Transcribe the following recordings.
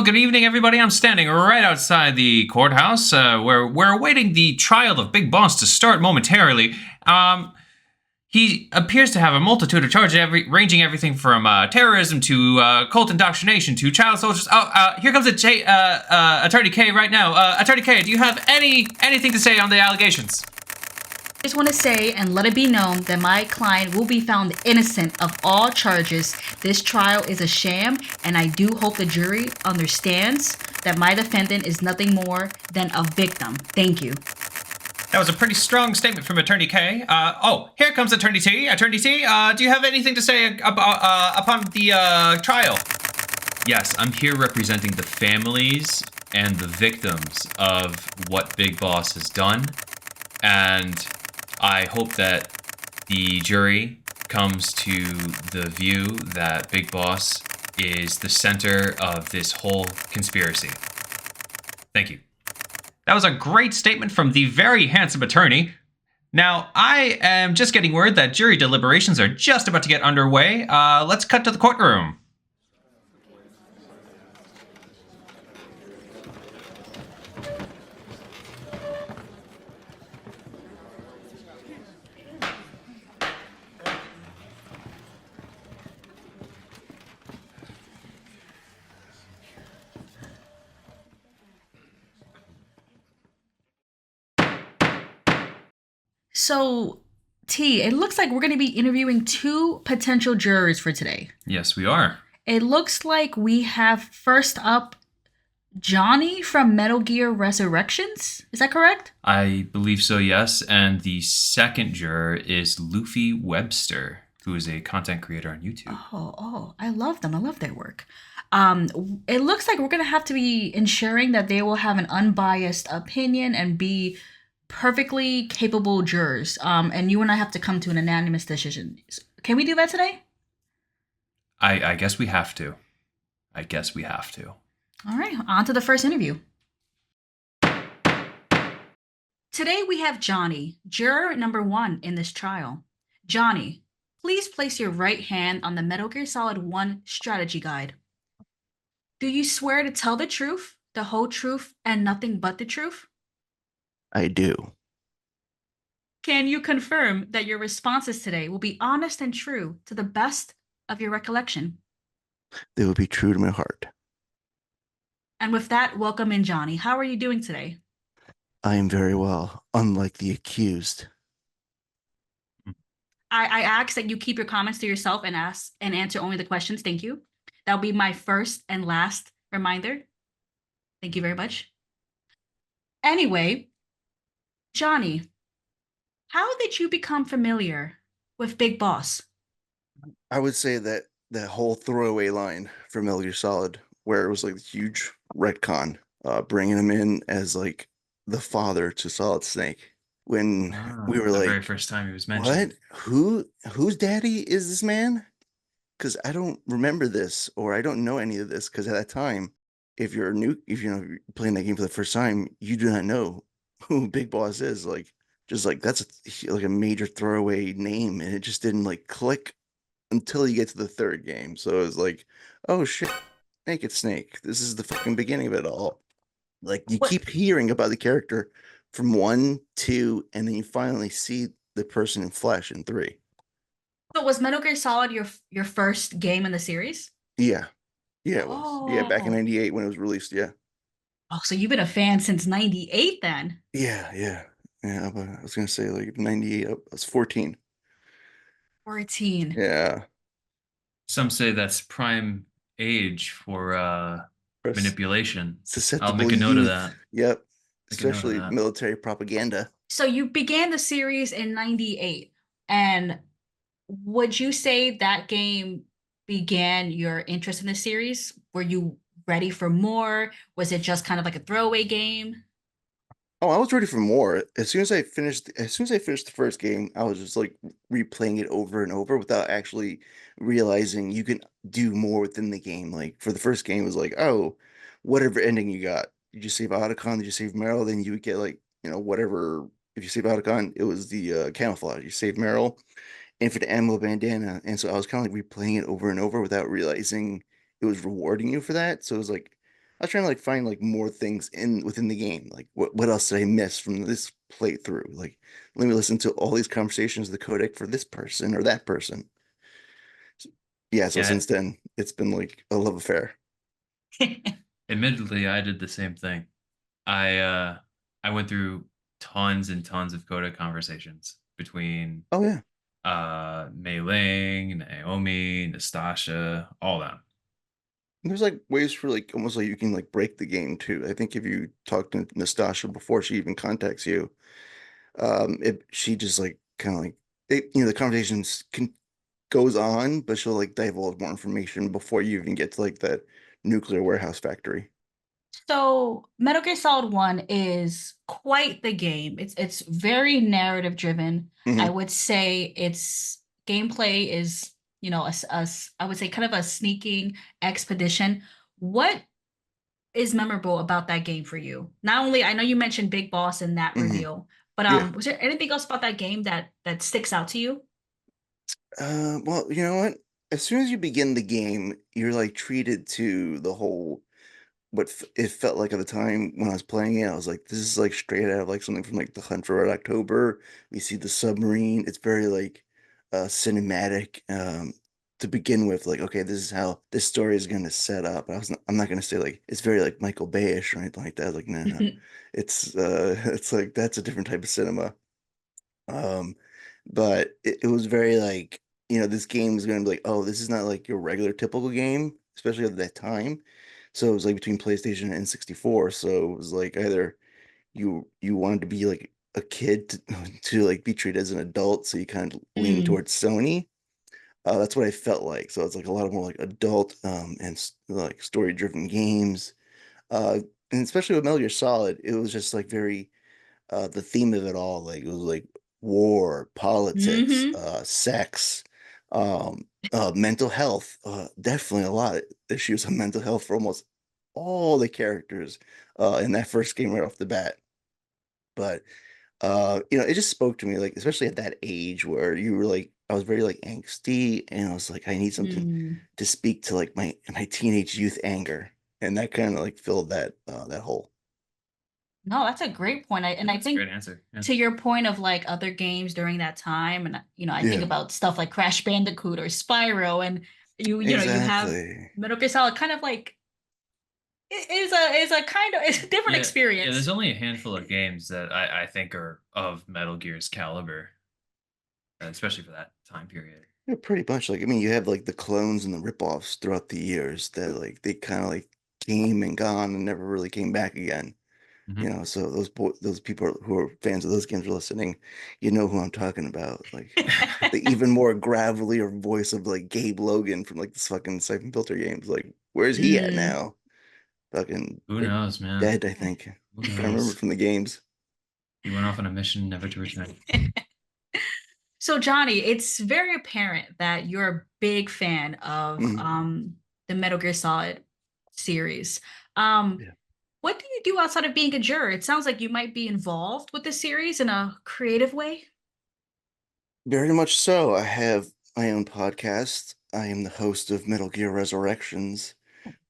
good evening, everybody. I'm standing right outside the courthouse where we're awaiting the trial of Big Boss to start momentarily. He appears to have a multitude of charges, ranging everything from terrorism to cult indoctrination to child soldiers. Here comes Attorney K right now. Attorney K, do you have anything to say on the allegations? I just want to say and let it be known that my client will be found innocent of all charges. This trial is a sham, and I do hope the jury understands that my defendant is nothing more than a victim. Thank you. That was a pretty strong statement from Attorney K. Here comes Attorney T. Attorney T, do you have anything to say upon the trial? Yes, I'm here representing the families and the victims of what Big Boss has done, and I hope that the jury comes to the view that Big Boss is the center of this whole conspiracy. Thank you. That was a great statement from the very handsome attorney. Now, I am just getting word that jury deliberations are just about to get underway. Let's cut to the courtroom. So, T, it looks like we're going to be interviewing two potential jurors for today. Yes, we are. It looks like we have first up Johnny from Metal Gear Resurrections. Is that correct? I believe so, yes. And the second juror is Luffie Webster, who is a content creator on YouTube. Oh, I love them. I love their work. It looks like we're going to have to be ensuring that they will have an unbiased opinion and be perfectly capable jurors. And you and I have to come to an unanimous decision. Can we do that today? I guess we have to. All right, on to the first interview. Today we have Johnny, juror number 1 in this trial. Johnny, please place your right hand on the Metal Gear Solid 1 strategy guide. Do you swear to tell the truth, the whole truth, and nothing but the truth? I do. Can you confirm that your responses today will be honest and true to the best of your recollection? They will be true to my heart. And with that, welcome in, Johnny. How are you doing today? I am very well, unlike the accused. I ask that you keep your comments to yourself and ask and answer only the questions. Thank you. That'll be my first and last reminder. Thank you very much. Anyway, Johnny, how did you become familiar with Big Boss? I would say that that whole throwaway line from Metal Gear Solid, where it was like this huge retcon, bringing him in as like the father to Solid Snake. When we were the like, very first time he was mentioned. what? Whose daddy is this man? Because I don't remember this, or I don't know any of this. Because at that time, if you're you're playing that game for the first time, you do not know who Big Boss is. Like, just like that's like a major throwaway name, and it just didn't like click until you get to the third game. So it was like, oh shit, Naked Snake. This is the fucking beginning of it all. Like you What- keep hearing about the character from 1, 2, and then you finally see the person in flesh in 3. So was Metal Gear Solid your first game in the series? Yeah. Yeah, it was. Yeah, back in Oh. '98 when it was released. Yeah. Oh, so you've been a fan since '98 then? Yeah. But I was gonna say like '98. I was 14. 14. Yeah. Some say that's prime age for manipulation. Susceptible I'll make a note of youth. that. Yep. Make a note of Especially that. military propaganda. So you began the series in '98, and would you say that game began your interest in the series? Were you ready for more? Was it just kind of like a throwaway game? Oh, I was ready for more. As soon as I finished the first game, I was just like replaying it over and over without actually realizing you can do more within the game. Like for the first game, it was like, oh, whatever ending you got. Did you save Otacon? Did you save Meryl? Then you would get like, whatever. If you save Otacon, it was the camouflage. You save Meryl, infinite ammo bandana. And so I was kind of like replaying it over and over without realizing it was rewarding you for that. So it was like I was trying to like find like more things in within the game. Like what else did I miss from this playthrough? Like let me listen to all these conversations of the codec for this person or that person. Yeah, so Yeah, since then it's been like a love affair. admittedly, I did the same thing. I went through tons and tons of Coda conversations between Oh yeah. Mei Ling, Naomi, Nastasha, all them. There's like ways for like almost like you can like break the game too. I think if you talk to Nastasha before she even contacts you, if she just like kind of like the conversations can goes on, but she'll like divulge more information before you even get to like that nuclear warehouse factory. So Metal Gear Solid 1 is quite the game. It's very narrative driven. I Hmm. would say its gameplay is, I would say kind of a sneaking expedition. What is memorable about that game for you? Not only I know you mentioned Big Boss in that Hmm. reveal, but Yeah. was there anything else about that game that sticks out to you? Well, you know what? As soon as you begin the game, you're like treated to the whole it felt like at the time when I was playing it. I was like, this is like straight out of like something from like The Hunt for Red October. We see the submarine. It's very like cinematic to begin with. Like, okay, this is how this story is going to set up. I'm not going to say like it's very like Michael Bayish or anything like that. Like, no, no, it's it's like that's a different type of cinema. Um, but it was very like, this game is going to be like, oh, this is not like your regular typical game, especially at that time. So it was like between PlayStation and N64. So it was like either you wanted to be like a kid to like be treated as an adult, so you kind of lean Mm, towards Sony. That's what I felt like. So it's like a lot of more like adult and like story driven games. And especially with Metal Gear Solid, it was just like very the theme of it all. Like it was like war, politics, hmm sex, mental health. Definitely a lot of issues on mental health for almost all the characters in that first game right off the bat. But it just spoke to me, like especially at that age where you were like, I was very like angsty, and I was like, I need something Mm. to speak to like my teenage youth anger, and that kind of like filled that hole. No, that's a great point. I That's a great think answer. Yeah. to your point of like other games during that time, and I think Yeah, about stuff like Crash Bandicoot or Spyro, and you have exactly. Metal Gear Solid, kind of like is a kind of it's a different Yeah, there's experience. only a handful of games that I think are of Metal Gear's caliber, especially for that time period. Yeah, pretty much. Like, I mean, you have like the clones and the ripoffs throughout the years that like they kind of like came and gone and never really came back again. Hmm. So those people who are fans of those games are listening, you know who I'm talking about. Like the even more gravelly or voice of like Gabe Logan from like this fucking Siphon Filter games. Like, where's he at Mm. now? Fucking Who like knows, man? dead, I think. Who I can't remember knows? from the games. He went off on a mission never to return. So Johnny, it's very apparent that you're a big fan of Mhm. the Metal Gear Solid series. Um, Yeah. what do you do outside of being a juror? It sounds like you might be involved with the series in a creative way. Very much so. I have my own podcast. I am the host of Metal Gear Resurrections,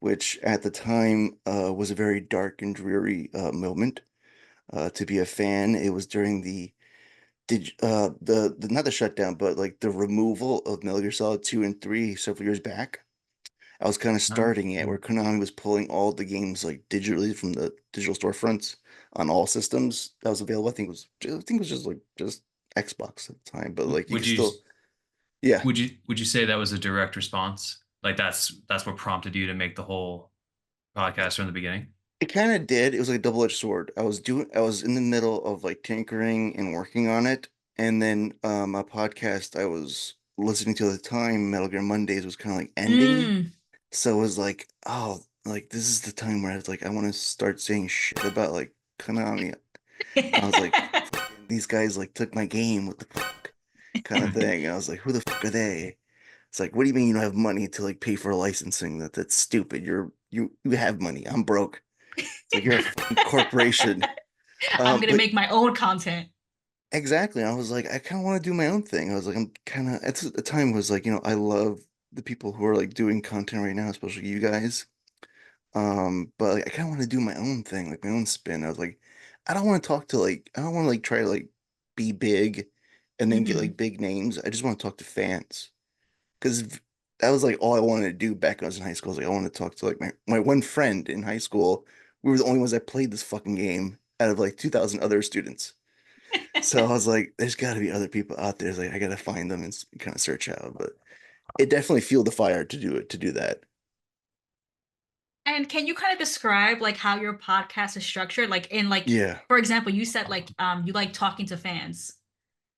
which at the time was a very dark and dreary moment to be a fan. It was during the not the shutdown, but like the removal of Metal Gear Solid 2 and 3 several years back. I was kind of No. starting it Mm. where Konami was pulling all the games like digitally from the digital storefronts on all systems that was available. I think it was just Xbox at the time, but like you Would could you still, yeah. would you say that was a direct response? Like that's what prompted you to make the whole podcast from the beginning? It kind of did. It was like a double-edged sword. I was in the middle of like tinkering and working on it. And then a podcast I was listening to at the time, Metal Gear Mondays, was kind of like ending. Mm. So it was like, oh, like this is the time where I was like, I want to start saying shit about like Konami. I was like, fucking, these guys like took my game, what the fuck? Kind of thing. And I was like, who the fuck are they? It's like, what do you mean you don't have money to like pay for licensing? That's stupid. You have money. I'm broke. It's like you're a fucking corporation. I'm gonna But make my own content. exactly, I was like, I kind of want to do my own thing. I was like, I'm kind of at the time was like, I love the people who are like doing content right now, especially you guys. But like, I kind of want to do my own thing, like my own spin. I was like, I don't want to talk to like, I don't want to like try to like be big and then get Hmm. like big names. I just want to talk to fans because that was like all I wanted to do back when I was in high school. I was like, I wanted to talk to like my one friend in high school. We were the only ones that played this fucking game out of like 2,000 other students. So I was like, there's got to be other people out there. It's like I got to find them and kind of search out. But it definitely fueled the fire to do it, to do that. And can you kind of describe like how your podcast is structured? Like in like, Yeah. for example, you said like you like talking to fans.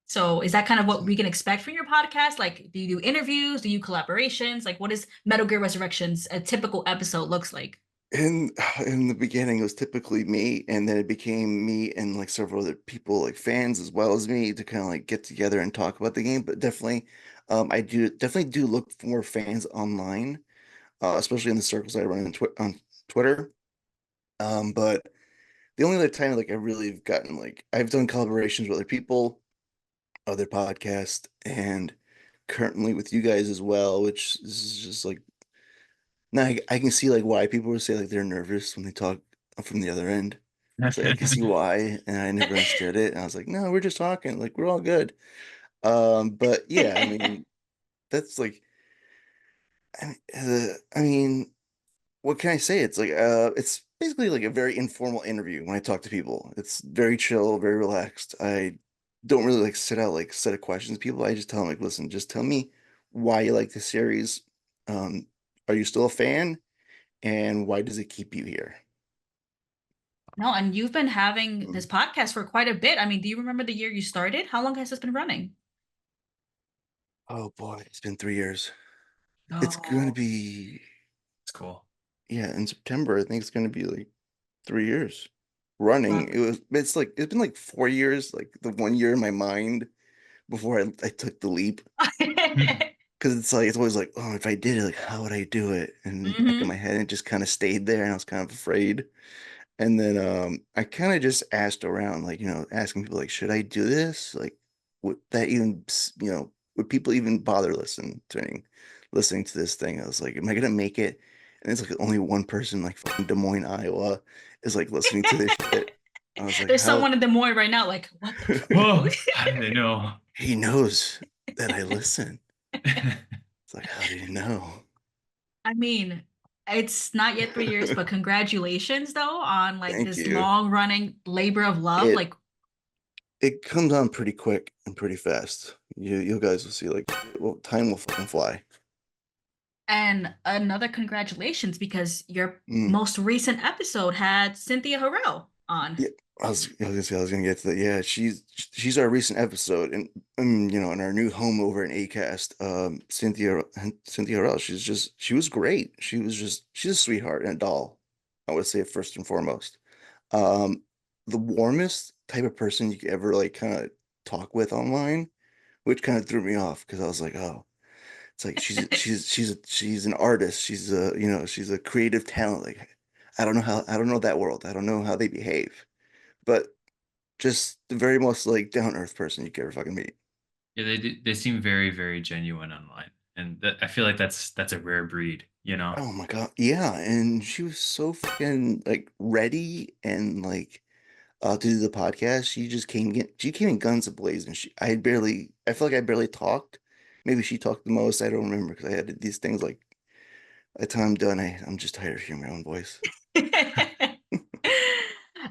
So is that kind of what we can expect from your podcast? Like, do you do interviews? Do you collaborations? Like, what is Metal Gear Resurrections a typical episode looks like? In in the beginning, it was typically me, and then it became me and like several other people, like fans as well as me, to kind of like get together and talk about the game. But definitely, I do definitely do look for fans online, especially in the circles I run on Twitter. But the only other time like I really have gotten like I've done collaborations with other people, other podcasts, and currently with you guys as well, which is just like now I can see like why people would say like they're nervous when they talk from the other end. It's like I can see why, and I never understood it. And I was like, no, we're just talking, like we're all good. But yeah, I mean, that's like, I mean, what can I say? It's basically like a very informal interview when I talk to people. It's very chill, very relaxed. I don't really like sit out like set of questions to people. I just tell them like, listen, just tell me why you like the series. Um, are you still a fan? And why does it keep you here? No, and you've been having this Mm. podcast for quite a bit. I mean, do you remember the year you started? How long has this been running? Oh boy, it's been 3 years. It's gonna Oh, be, It's cool. yeah, in September, I think it's gonna be like 3 years running. wow. It's been like 4 years, like the 1 year in my mind before I took the leap. Because it's like, it's always like, oh, if I did it, like, how would I do it? And in the back of Hmm. my head, it just kind of stayed there and I was kind of afraid. And then I kind of just asked around, like, asking people like, should I do this? Like, would that even, would people even bother listening to this thing? I was like, am I gonna make it? And it's like only one person like fucking Des Moines, Iowa is like listening to this shit. I was like, There's how someone in Des Moines right now, like, what the Whoa, fuck? how do they know? he knows that I listen. It's like, how did he know? I mean, it's not yet 3 years, but congratulations though on like Thank this you. long running labor of love. It Like, it comes on pretty quick and pretty fast. You guys will see like well, time will fucking fly. and another congratulations because your Mm. most recent episode had Cynthia Harrell on. Yeah, I was gonna get to that. Yeah, she's our recent episode, and in our new home over in Acast, Cynthia Rell. She was great. She's a sweetheart and a doll. I would say first and foremost. Um, the warmest type of person you could ever like kind of talk with online, which kind of threw me off because I was like, oh, it's like she's an artist. She's a creative talent. Like I don't know that world. I don't know how they behave, but just the very most like down earth person you could ever fucking meet. Yeah, they seem very, very genuine online, and I feel like that's a rare breed, you know. Oh my God. Yeah. And she was so fucking like ready and like to do the podcast. She came in guns ablazing. I feel like I barely talked. Maybe she talked the most. I don't remember because I had these things like by the time I'm done, I'm just tired of hearing my own voice.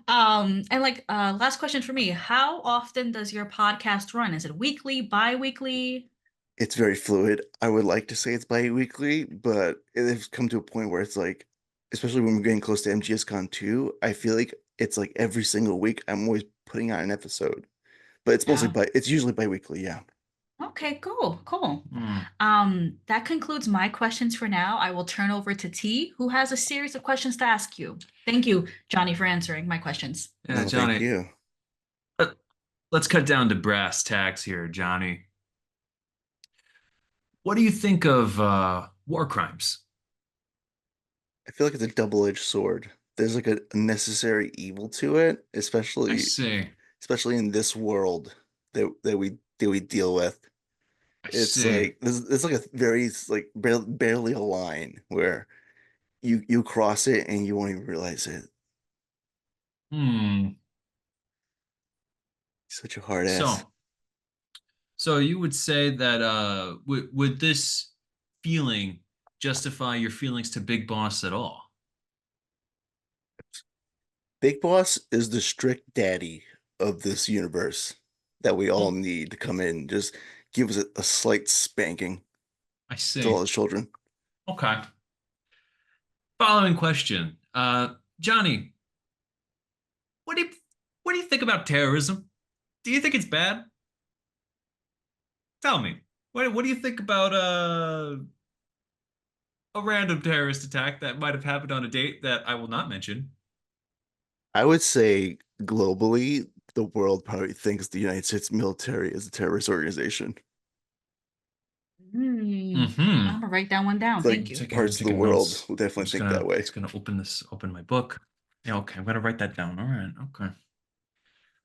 And like last question for me, how often does your podcast run? Is it weekly, bi-weekly? It's very fluid. I would like to say it's bi-weekly, but it has come to a point where it's like, especially when we're getting close to MGSCon 2, I feel like it's like every single week I'm always putting out an episode. But Yeah. it's usually bi-weekly, yeah. Okay, cool, cool. Hmm. That concludes my questions for now. I will turn over to T, who has a series of questions to ask you. Thank you, Johnny, for answering my questions. Yeah, No, thank Johnny. you. let- Let's cut down to brass tacks here, Johnny. What do you think of war crimes? I feel like it's a double-edged sword. There's like a necessary evil to it, I see. especially in this world that we deal with. I It's see. like there's like a very like barely a line where you cross it and you won't even realize it. Hmm. Such a hard ass. So, so you would say that would this feeling justify your feelings to Big Boss at all? Big Boss is the strict daddy of this universe that we all Oh, need to come in, just give us a slight spanking I to all see. the children. Okay. Following question. Johnny, what do you what do you think about terrorism? Do you think it's bad? Tell me. What do you think about a random terrorist attack that might have happened on a date that I will not mention? I would say globally, the world probably thinks the United States military is a terrorist organization. Mm-hmm. I'm gonna write that one down. Thank Like you. I'm parts of the taking world notes. will I'm definitely think that way. just gonna open my book. Yeah, okay, I'm gonna write that down. All right, okay.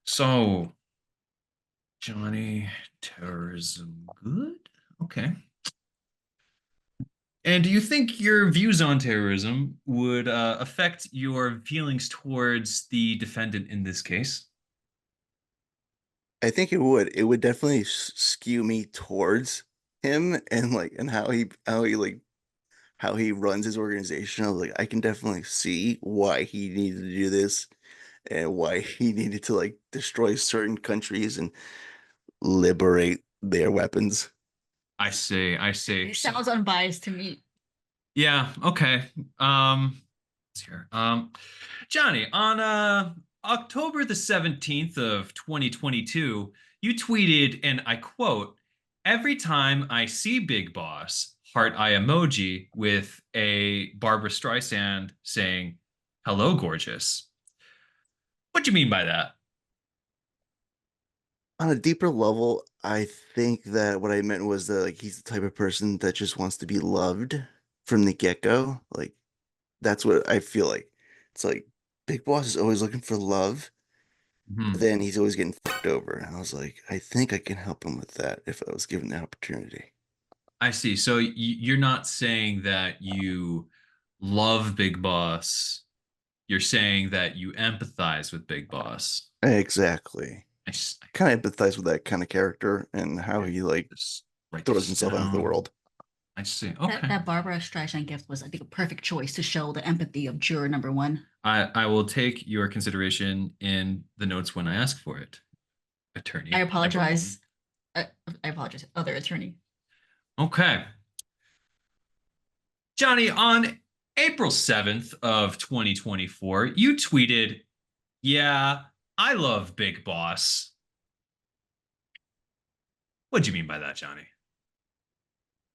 So, Johnny, terrorism, good? Okay. And do you think your views on terrorism would affect your feelings towards the defendant in this case? I think it would. It would definitely skew me towards him and like and how he runs his organization. I was like, I can definitely see why he needed to do this and why he needed to like destroy certain countries and liberate their weapons. I see, I see. It So, sounds unbiased to me. yeah, okay. Let's hear. Johnny, on October the 17th of 2022, you tweeted, and I quote, "Every time I see Big Boss, heart eye emoji with a Barbara Streisand saying, 'Hello, gorgeous.'" What do you mean by that? On a deeper level, I think that what I meant was that like he's the type of person that just wants to be loved from the get-go. Like that's what I feel like. It's like Big Boss is always looking for love, but Hmm. then he's always getting fucked over. And I was like, I think I can help him with that if I was given the opportunity. I see. So you're not saying that you love Big Boss. You're saying that you empathize with Big Boss. Exactly. I Kind of empathize with that kind of character and how okay. he like Just write throws this himself out into the down. world. I see. That Okay. that Barbara Streisand gift was, I think, a perfect choice to show the empathy of juror number one. I will take your consideration in the notes when I ask for it, I attorney number one. apologize. I, I apologize, other attorney. Okay. Johnny, on April 7th of 2024, you tweeted, "Yeah, I love Big Boss." What do you mean by that, Johnny?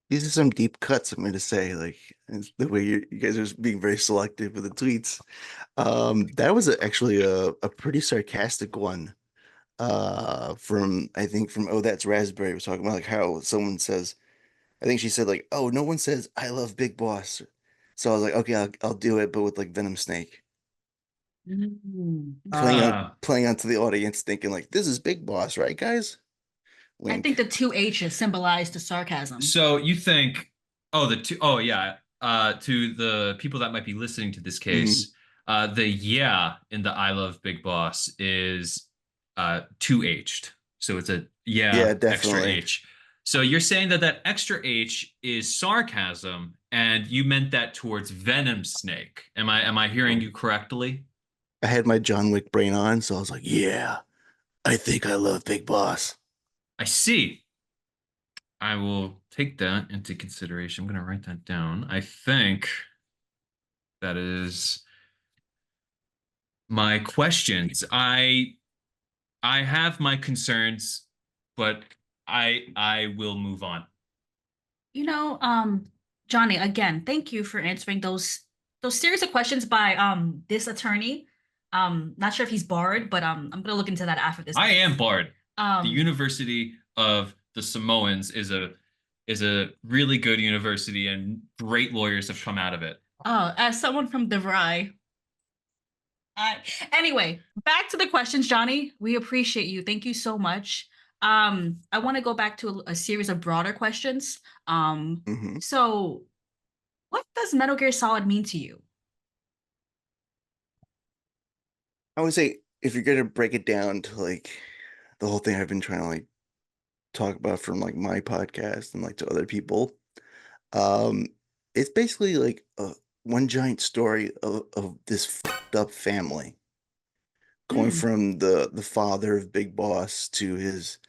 These are some deep cuts, I'm going to say, like it's the way you guys are being very selective with the tweets. That was actually a pretty sarcastic one. From I think from Oh That's Raspberry was talking about like how someone says, I think she said like, oh, no one says I love Big Boss. So I was like, okay, I'll do it, but with like Venom Snake. Interesting. Playing onto the audience, thinking like, this is Big Boss, right, guys? I think Wink. the two H's symbolize the sarcasm. So you think, oh, oh yeah, to the people that might be listening to this Mhm. case, the yeah in the I love Big Boss is two H'd. So it's a Yeah, yeah extra definitely. H. So you're saying that that extra H is sarcasm, and you meant that towards Venom Snake. Am I hearing you correctly? I had my John Wick brain on, so I was like, yeah, I think I love Big Boss. I see. I will take that into consideration. I'm going to write that down. I think that is my questions. I have my concerns, but I will move on. You know, Johnny, again, thank you for answering those series of questions by this attorney. Not sure if he's barred, but I'm gonna look into that after this I am case. barred. The Um, University of the Samoans is a really good university, and great lawyers have come out of it. as someone from DeVry, uh, anyway, back to the questions, Johnny. We appreciate you. Thank you so much. I want to go back to a series of broader questions. Hmm. So What does Metal Gear Solid mean to you? I would say if you're gonna break it down to like the whole thing I've been trying to like talk about from like my podcast and like to other people, um, it's basically like one giant story of this fucked up family going Mm, from the father of Big Boss to his,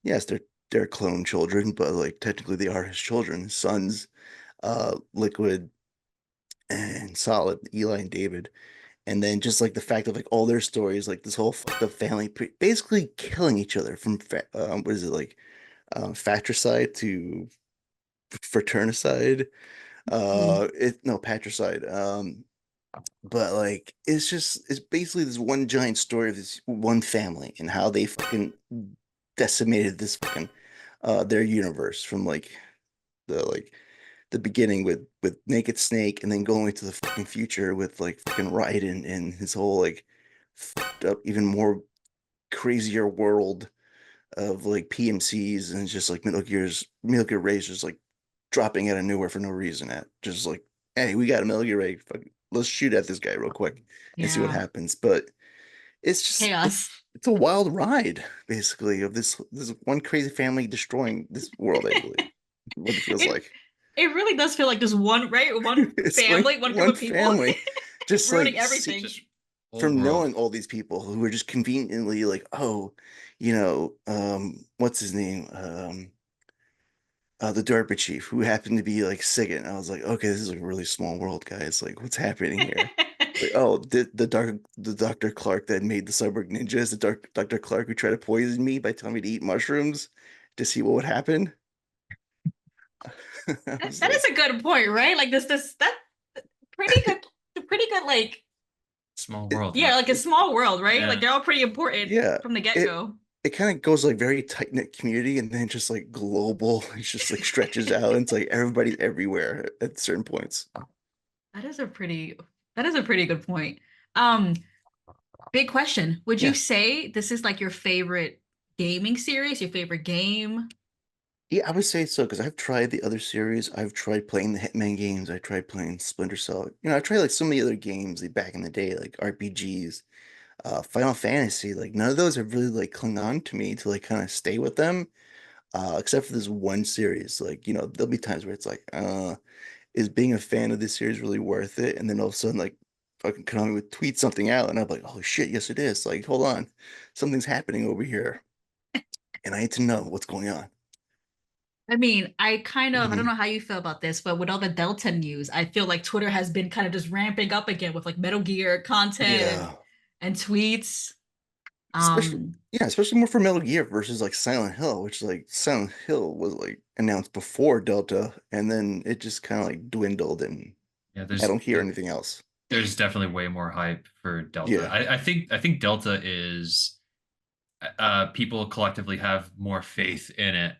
yes, they're clone children, but like technically they are his children, his sons, Liquid and Solid, Eli and David. And then just like the fact of like all their stories, like this whole fucked up family basically killing each other from what is it like fratricide to fraternicide, mm. it no patricide, but like it's basically this one giant story of this one family and how they fucking decimated this fucking their universe from like the beginning with Naked Snake and then going into the fucking future with like fucking Raiden and his whole like fucked up even more crazier world of like PMCs and just like Metal Gear Ray's just like dropping out of nowhere for no reason at just like, hey, we got a Metal Gear Ray, let's shoot at this guy real quick and see what Yeah. happens. But it's just Chaos. it's a wild ride basically of this one crazy family destroying this world, I believe. What it feels It like. it really does feel like this one, right? One It's like family, one group one of people family just ruining like everything. Just whole from world. knowing all these people who are just conveniently like, oh, what's his name? The DARPA chief who happened to be like SIGINT. And I was like, okay, this is like a really small world, guys. Like, what's happening here? Like, oh, the Dr. Clark that made the Cyborg Ninjas, the Dr. Clark who tried to poison me by telling me to eat mushrooms to see what would happen. I was That is like, a good point, right? Like this that pretty good like Small it, world, yeah, yeah. like a small world, right? Like Yeah. they're all pretty important yeah, from the it get-go. it kind of goes like very tight knit community and then just like global. It's just like stretches out. And it's like everybody's everywhere at certain points. That is a pretty that is a pretty good point. Um, big question. Would you Yeah. say this is like your favorite gaming series, your favorite game? Yeah, I would say so because I've tried the other series. I've tried playing the Hitman games. I tried playing Splinter Cell. I've tried like some of the other games like back in the day, like RPGs, Final Fantasy. Like none of those have really like clung on to me to like kind of stay with them, except for this one series. Like, there'll be times where it's like, is being a fan of this series really worth it? And then all of a sudden, like, fucking Konami would tweet something out, and I'm like, oh shit, yes it is. Like, hold on, something's happening over here, and I need to know what's going on. I mean, I kind of, I don't Mhm. know how you feel about this, but with all the Delta news, I feel like Twitter has been kind of just ramping up again with like Metal Gear content Yeah. and tweets. Especially Um, yeah, especially more for Metal Gear versus like Silent Hill, which like Silent Hill was like announced before Delta, and then it just kind of like dwindled, and Yeah, I don't hear anything else. there's definitely way more hype for Delta. Yeah, I think Delta is people collectively have more faith in it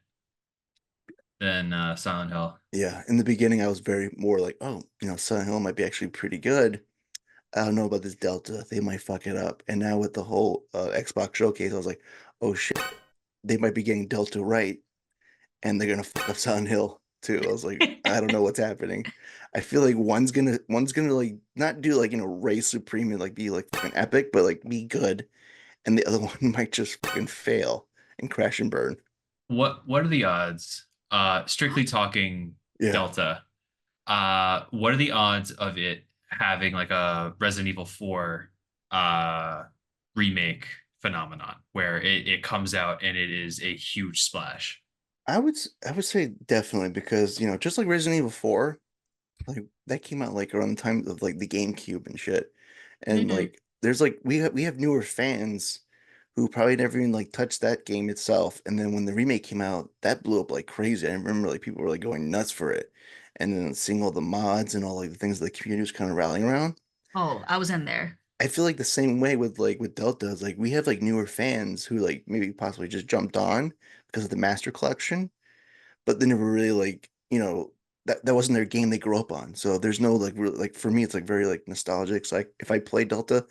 than Silent Hill. yeah. In the beginning, I was very more like, oh, Silent Hill might be actually pretty good. I don't know about this Delta. They might fuck it up. And now with the whole Xbox showcase, I was like, oh shit, they might be getting Delta right, and they're gonna fuck up Silent Hill too. I was like, I don't know what's happening. I feel like one's gonna like not do like race supreme and like be like fucking epic, but like be good, and the other one might just fucking fail and crash and burn. What are the odds? Strictly talking Yeah, Delta. What are the odds of it having like a Resident Evil 4 uh remake phenomenon where it comes out and it is a huge splash? I would say definitely because just like Resident Evil 4, like that came out like around the time of like the GameCube and shit. And mhm. like there's like we have newer fans who probably never even like touched that game itself. And then when the remake came out, that blew up like crazy. I remember like people were like going nuts for it. And then seeing all the mods and all like the things the community was kind of rallying around. Oh, I was in there. I feel like the same way with like with Delta. It's like we have like newer fans who like maybe possibly just jumped on because of the Master Collection, but they never really like that wasn't their game they grew up on. So there's no like real like for me it's like very like nostalgic. So like if I play Delta,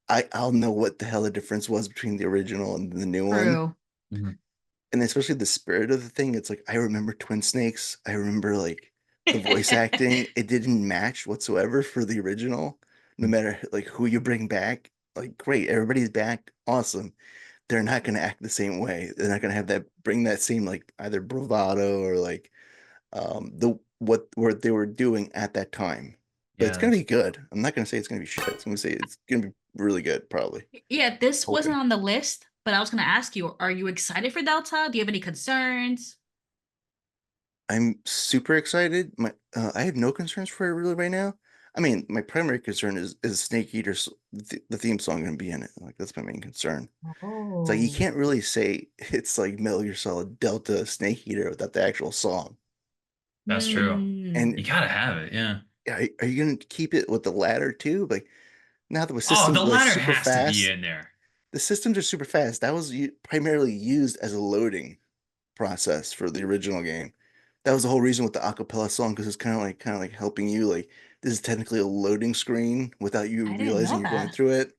I'll know what the hell the difference was between the original and the new one. True. Mhm. And especially the spirit of the thing, it's like I remember Twin Snakes. I remember like the voice acting, it didn't match whatsoever for the original. No matter like who you bring back, like great, everybody's back, awesome. They're not gonna act the same way. They're not gonna have that bring that same like either bravado or like the what they were doing at that time. But it's Yeah, gonna that's be good. I'm not gonna say it's gonna be shit. It's gonna say it's gonna be really good, probably. Yeah, this wasn't Hoping. on the list, but I was going to ask you, are you excited for Delta? Do you have any concerns? I'm super excited. I have no concerns for it really right now. I mean, my primary concern is Snake Eater's the theme song gonna be in it. Like that's my main concern. It's like you Oh. can't really say it's like Metal Gear Solid Delta Snake Eater without the actual song. that's true. Hmm. You And gotta have it, yeah. are you gonna keep it with the ladder too? Like now that the Oh, the systems are ladder super has to be fast, in there. the systems are super fast. That was primarily used as a loading process for the original game. That was the whole reason with the acapella song because it's kind of like helping you like this is technically a loading screen without you I didn't realizing know you're going that. through it.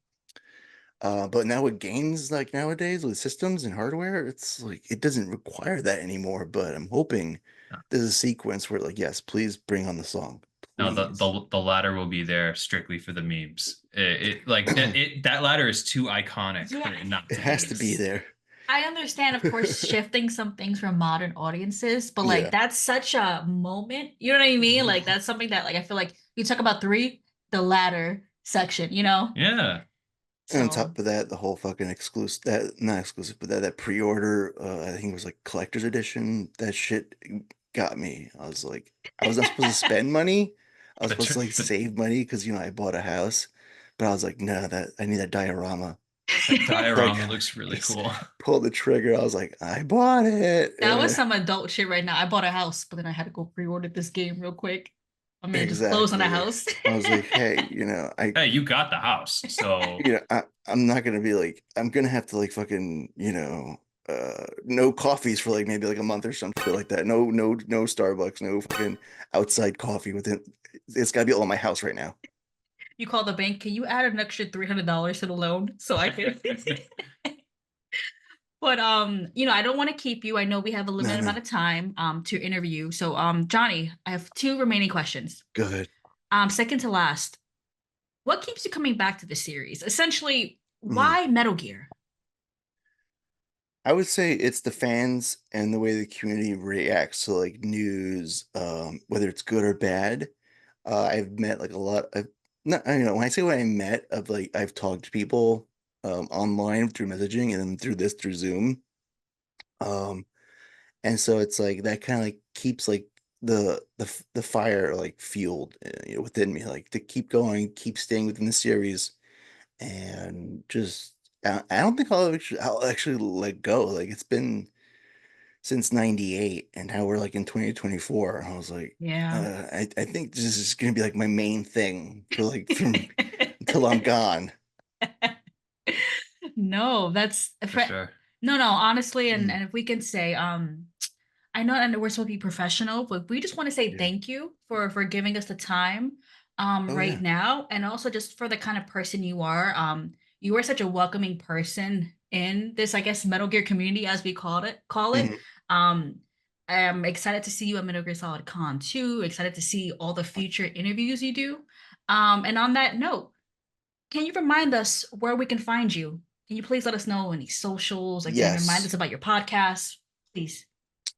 But now with games like nowadays with systems and hardware, it's like it doesn't require that anymore. But I'm hoping there's a sequence where like, yes, please bring on the song, No, please. the ladder will be there strictly for the memes. That ladder is too iconic for Yeah, it not It to be has in to be this. there. I understand, of course, shifting some things for modern audiences, but like Yeah. that's such a moment. You know what I mean? Like that's something that like I feel like you talk about three, the ladder section, you know? Yeah, And on So top of that, the whole fucking exclusive that not exclusive, but that pre-order, I think it was like collector's edition. That shit got me. I was like, I was not supposed to spend money. I was the supposed tr to like the, save money because I bought a house. But I was like, no, that I need that diorama. that Like diorama looks I really just cool. pulled the trigger. I was like, I bought it. that was some adult shit right now. I bought a house, but then I had to go pre-order this game real quick. My man just closed on a Exactly. house. I was like, hey, Hey, you got the house, so I'm not gonna be like I'm gonna have to like fucking, no coffees for like maybe like a month or some shit like that. No Starbucks, no fucking outside coffee within it's gotta be all in my house right now. You call the bank, can you add an extra $300 to the loan so I can But I don't want to keep you. I know we have a No, limited no. amount of time to interview. So Johnny, I have two remaining questions. Good. Second to last, what keeps you coming back to the series? Essentially, Mm. why Metal Gear? I would say it's the fans and the way the community reacts to like news, whether it's good or bad. I've met like a lot of not when I say when I met of like I've talked to people online through messaging and then through Zoom. Um and so it's like that kind of like keeps like the fire like fueled within me like to keep going, keep staying within the series and just I don't think I'll actually let go. Like it's been since 98 and now we're like in 2024. I was like Yeah. I think this is gonna be like my main thing for like from until I'm gone. No, that's for sure. no, no, honestly, and Mhm. and if we can say, I know and we're supposed to be professional, but we just want to say Yeah. thank you for giving us the time Oh right yeah. now, and also just for the kind of person you are. You are such a welcoming person in this, I guess, Metal Gear community, as we call it. Mhm. Um, I'm excited to see you at Metal Gear Solid Con 2, excited to see all the future interviews you do. And on that note, can you remind us where we can find you? Can you please let us know any socials? Again, remind us Yes. about your podcast, please.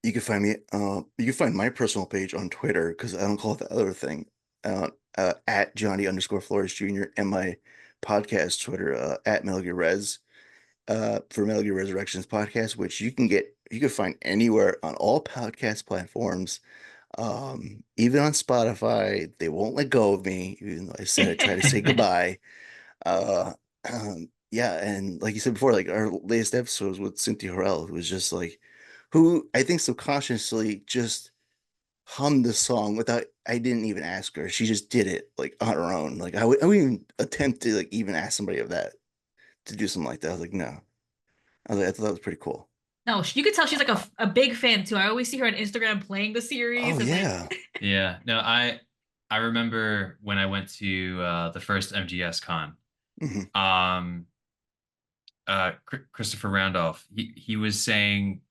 You can find me. You can find my personal page on Twitter because I don't call it the other thing. At Johnny_Flores Jr. and my podcast Twitter at Metal Gear Res for Metal Gear Resurrections podcast, which you can find anywhere on all podcast platforms. Even on Spotify, they won't let go of me, even though I said I try to say goodbye. Uh, yeah, and like you said before, like our latest episode was with Cynthia Harrell, who was just like, who I think subconsciously just hummed the song without, I didn't even ask her. She just did it like on her own. Like I wouldn't even attempt to like even ask somebody of that to do something like that. I was like, no. I was like, I thought that was pretty cool. No, you could tell she's like a big fan too. I always see her on Instagram playing the Oh series and like yeah. Yeah, no, I remember when I went to the first MGS con. Hmm. Um, Christopher Randolph, he was saying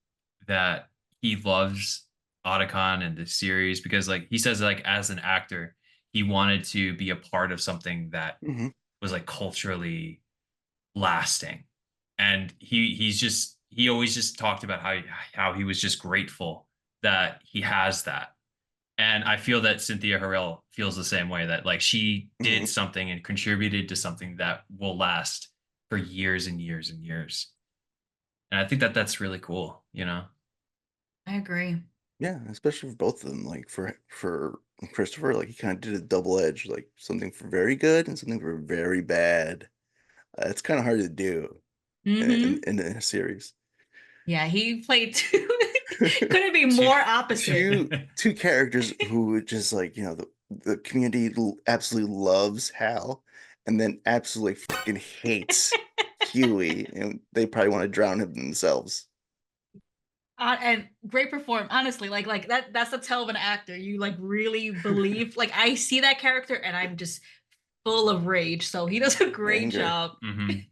that he loves Otacon and the series because like he says like as an actor he wanted to be a part of something that Hmm. was like culturally lasting, and he always just talked about how he was just grateful that he has that. And I feel that Cynthia Harrell feels the same way, that like she Hmm. did something and contributed to something that will last for years and years and years. And I think that that's really cool, you know? I agree. Yeah, especially for both of them. Like for Christopher, like he kind of did a double edge, like something for very good and something for very bad. It's kind of hard to do Mm-hmm. in a series. Yeah, he played two. Couldn't be Two- more opposite. Two characters who just like the community absolutely loves Hal, and then absolutely fucking hates Huey, and they probably want to drown him themselves. And great perform, honestly, like that's the tell of an actor. You like really believe, like I see that character and I'm just full of rage. So he does a great Anger. job. Mhm.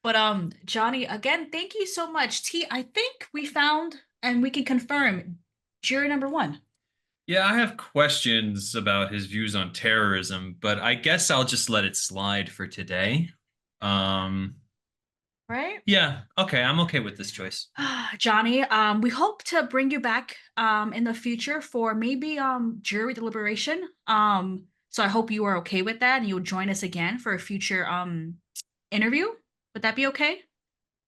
But Johnny, again, thank you so much. T, I think we found and we can confirm jury number one. Yeah, I have questions about his views on terrorism, but I guess I'll just let it slide for today. Um, Right? yeah, okay, I'm okay with this choice. Johnny, we hope to bring you back in the future for maybe jury deliberation. So I hope you are okay with that and you'll join us again for a future interview. Would that be okay?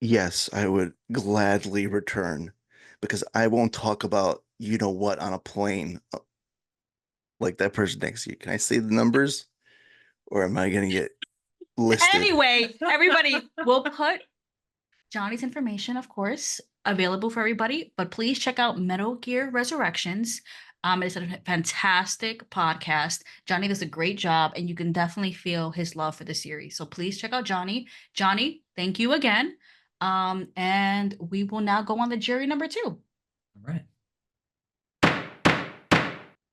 Yes, I would gladly return because I won't talk about you know what on a plane like that person next to you. Can I say the numbers or am I gonna get listed? Anyway, everybody, we'll put Johnny's information, of course, available for everybody, but please check out Metal Gear Resurrections. It's a fantastic podcast. Johnny does a great job, and you can definitely feel his love for the series. So please check out Johnny. Johnny, thank you again. And we will now go on the jury number two. All right.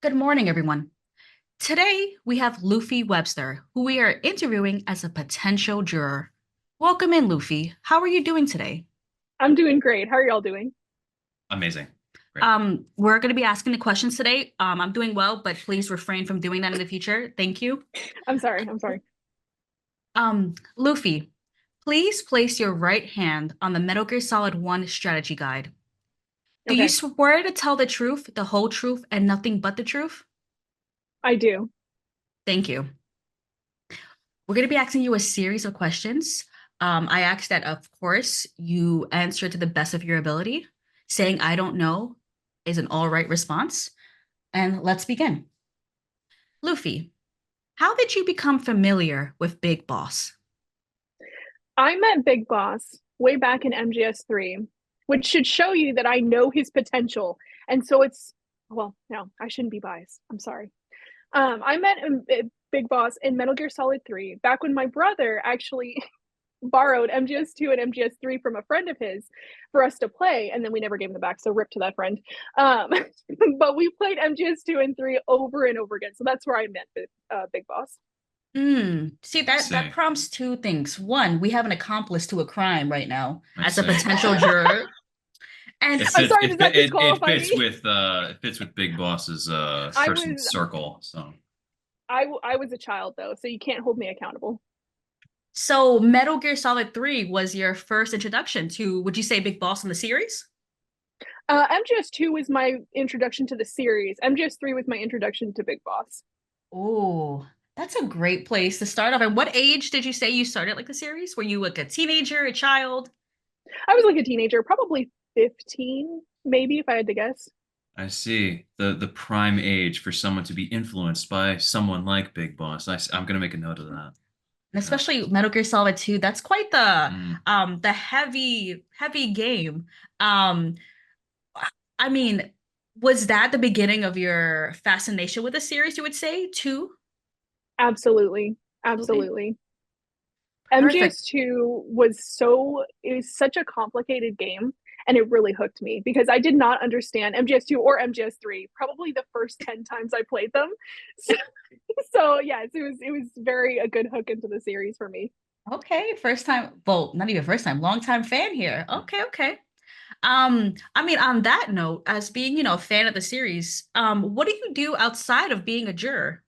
Good morning, everyone. Today, we have Luffie Webster, who we are interviewing as a potential juror. Welcome in, Luffy. How are you doing today? I'm doing great. How are y'all doing? Amazing. Great. We're going to be asking the questions today. I'm doing well, but please refrain from doing that in the future. Thank you. I'm sorry. I'm sorry. Luffy, please place your right hand on the Metal Gear Solid 1 strategy guide. Do you Okay, swear to tell the truth, the whole truth, and nothing but the truth? I do. Thank you. We're going to be asking you a series of questions. I ask that, of course, you answer to the best of your ability. Saying I don't know is an all right response. And let's begin. Luffy, how did you become familiar with Big Boss? I met Big Boss way back in MGS3, which should show you that I know his potential. And so well, no, I shouldn't be biased. I'm sorry. I met Big Boss in Metal Gear Solid 3 back when my brother actually borrowed MGS2 and MGS3 from a friend of his for us to play, and then we never gave them back. So rip to that friend. But we played MGS2 and 3 over and over again. So that's where I met Big Boss. See, that See. prompts two things. One, we have an accomplice to a crime right now I as a see. potential juror. And I'm sorry, does that disqualify it fits me? with Big Boss's I person was circle. So I was a child though, so you can't hold me accountable. so Metal Gear Solid 3 was your first introduction to, would you say, Big Boss in the series? MGS2 was my introduction to the series. MGS3 was my introduction to Big Boss. Oh, that's a great place to start off. And what age did you say you started like the series? Were you like a teenager, a child? I was like a teenager, probably 15, maybe if I had to guess. I see the prime age for someone to be influenced by someone like Big Boss. I'm gonna make a note of that. And Yeah. especially Metal Gear Solid 2, that's quite the heavy game. Um I mean, was that the beginning of your fascination with the series, you would say, too? Absolutely. Absolutely. Absolutely. Perfect. MGS2 it was such a complicated game and it really hooked me because I did not understand MGS2 or MGS3 probably the first 10 times I played them. So yes, it was very a good hook into the series for me. Okay, first time, well, not even first time, long time fan here. Okay, okay. I mean, on that note, as being, a fan of the series, what do you do outside of being a juror?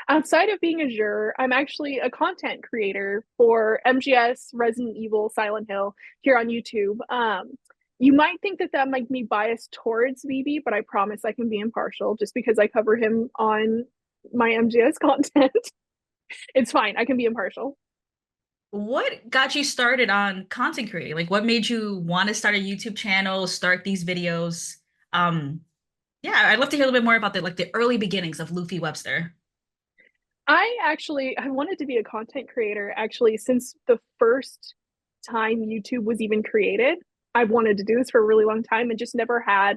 Outside of being a juror, I'm actually a content creator for MGS, Resident Evil, Silent Hill here on YouTube. You might think that that might be biased towards BB, but I promise I can be impartial just because I cover him on my MGS content. It's fine. I can be impartial. What got you started on content creating? Like, what made you want to start a YouTube channel, start these videos? Um, yeah, I'd love to hear a little bit more about the early beginnings of Luffy Webster. I wanted to be a content creator actually since the first time YouTube was even created. I've wanted to do this for a really long time and just never had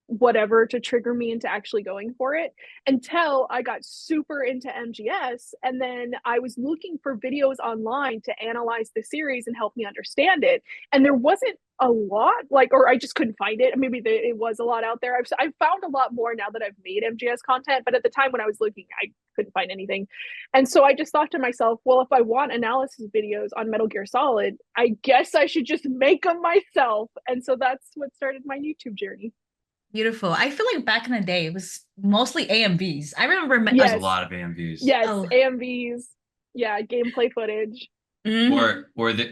whatever to trigger me into actually going for it until I got super into MGS. And then I was looking for videos online to analyze the series and help me understand it. And there wasn't a lot, like, or I just couldn't find it. Maybe it was a lot out there. I've found a lot more now that I've made MGS content, but at the time when I was looking, I couldn't find anything. And so I just thought to myself, well, if I want analysis videos on Metal Gear Solid, I guess I should just make them myself. And so that's what started my YouTube journey. Beautiful. I feel like back in the day, it was mostly AMVs. I remember, There's a Yes. lot of AMVs. Yes, oh, AMVs. Yeah, gameplay footage. mhm.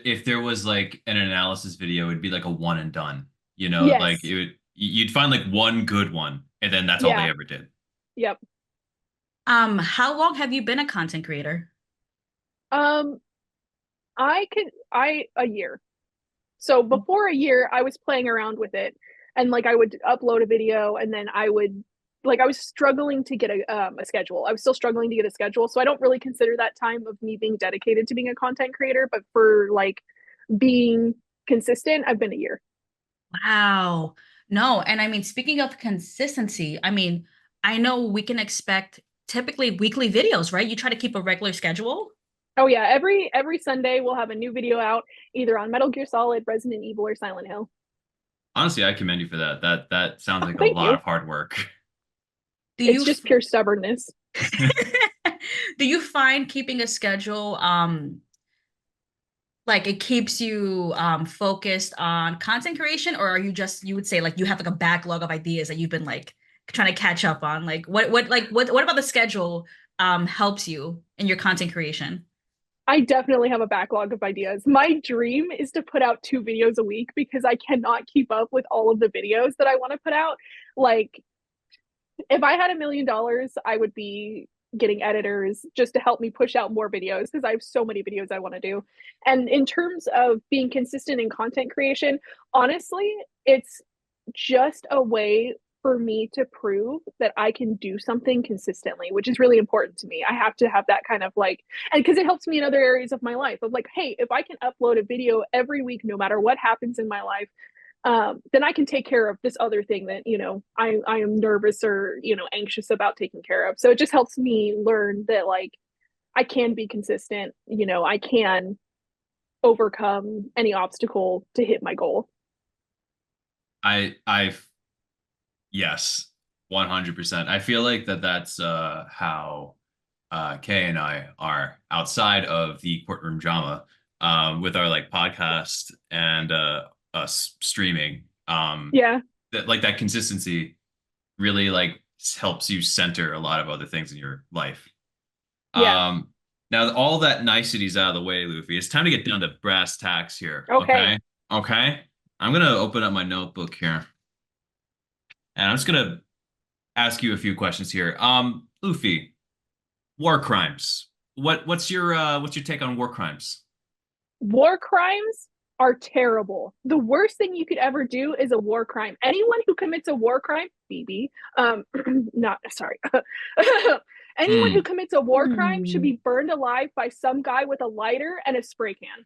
If there was like an analysis video, it'd be like a one and done. You know, like Yes. you'd find like one good one, and then that's all they Yeah. ever did. Yep. How long have you been a content creator? Um, I a year. So before a year, I was playing around with it, and like I would upload a video, and then I was struggling to get a schedule. I was still struggling to get a schedule, so I don't really consider that time of me being dedicated to being a content creator. But for like being consistent, I've been a year. Wow. No, and I mean, speaking of consistency, I mean, I know we can expect typically weekly videos, right? You try to keep a regular schedule. Oh yeah, every Sunday we'll have a new video out either on Metal Gear Solid, Resident Evil, or Silent Hill. Honestly, I commend you for that. That sounds like a Thank lot you. of hard work. Do It's you just pure stubbornness. do you find keeping a schedule like it keeps you focused on content creation, or are you just you would say like you have like a backlog of ideas that you've been like trying to catch up on? Like what about the schedule helps you in your content creation? I definitely have a backlog of ideas. My dream is to put out 2 videos a week because I cannot keep up with all of the videos that I want to put out. Like, if I had $1 million, I would be getting editors just to help me push out more videos because I have so many videos I want to do. And in terms of being consistent in content creation, honestly, it's just a way for me to prove that I can do something consistently, which is really important to me. I have to have that kind of like, and because it helps me in other areas of my life of like, hey, if I can upload a video every week, no matter what happens in my life, then I can take care of this other thing that I am nervous or anxious about taking care of. So it just helps me learn that like I can be consistent. I can overcome any obstacle to hit my goal. I've yes, 100%. I feel like that's how Kay and I are outside of the courtroom drama, with our like podcast and us streaming. Yeah. That like that consistency really like helps you center a lot of other things in your life. Yeah. Now that all that niceties out of the way, Luffy, it's time to get down to brass tacks here. Okay. Okay. I'm gonna open up my notebook here, and I'm just gonna ask you a few questions here. Luffy, war crimes. What's your take on war crimes? War crimes are terrible. The worst thing you could ever do is a war crime. Anyone who commits a war crime, BB, not sorry. Anyone who Hmm. commits a war crime should be burned alive by some guy with a lighter and a spray can.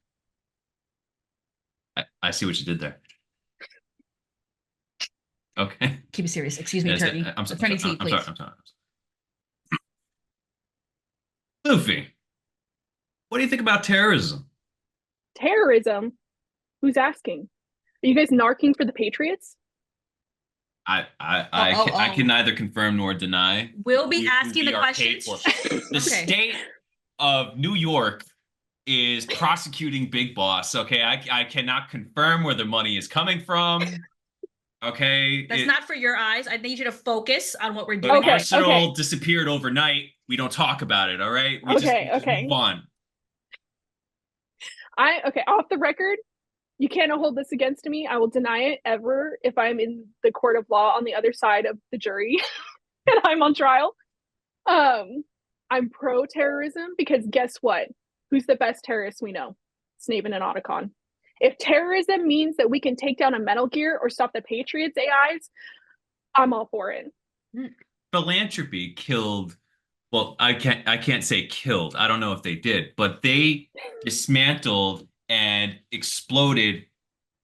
I see what you did there. Okay. Keep it serious. Excuse me, Yes, attorney. Attorney T, I'm please. sorry. I'm sorry. Luffy, what do you think about terrorism? Terrorism? Who's asking? Are you guys narking for the Patriots? I can neither confirm nor deny. We'll be asking the are paid questions. for. The Okay. state of New York is prosecuting Big Boss. Okay, I cannot confirm where the money is coming from. Okay, That's not for your eyes. I need you to focus on what we're the doing. arsenal disappeared overnight. We don't talk about it. All right, we just move on. Okay, off the record, you cannot hold this against me. I will deny it ever if I'm in the court of law on the other side of the jury and I'm on trial. I'm pro terrorism because guess what? Who's the best terrorist we know? Snaven and Otacon. If terrorism means that we can take down a Metal Gear or stop the Patriots AIs, I'm all for it. Philanthropy killed. Well, I can't say killed. I don't know if they did, but they dismantled and exploded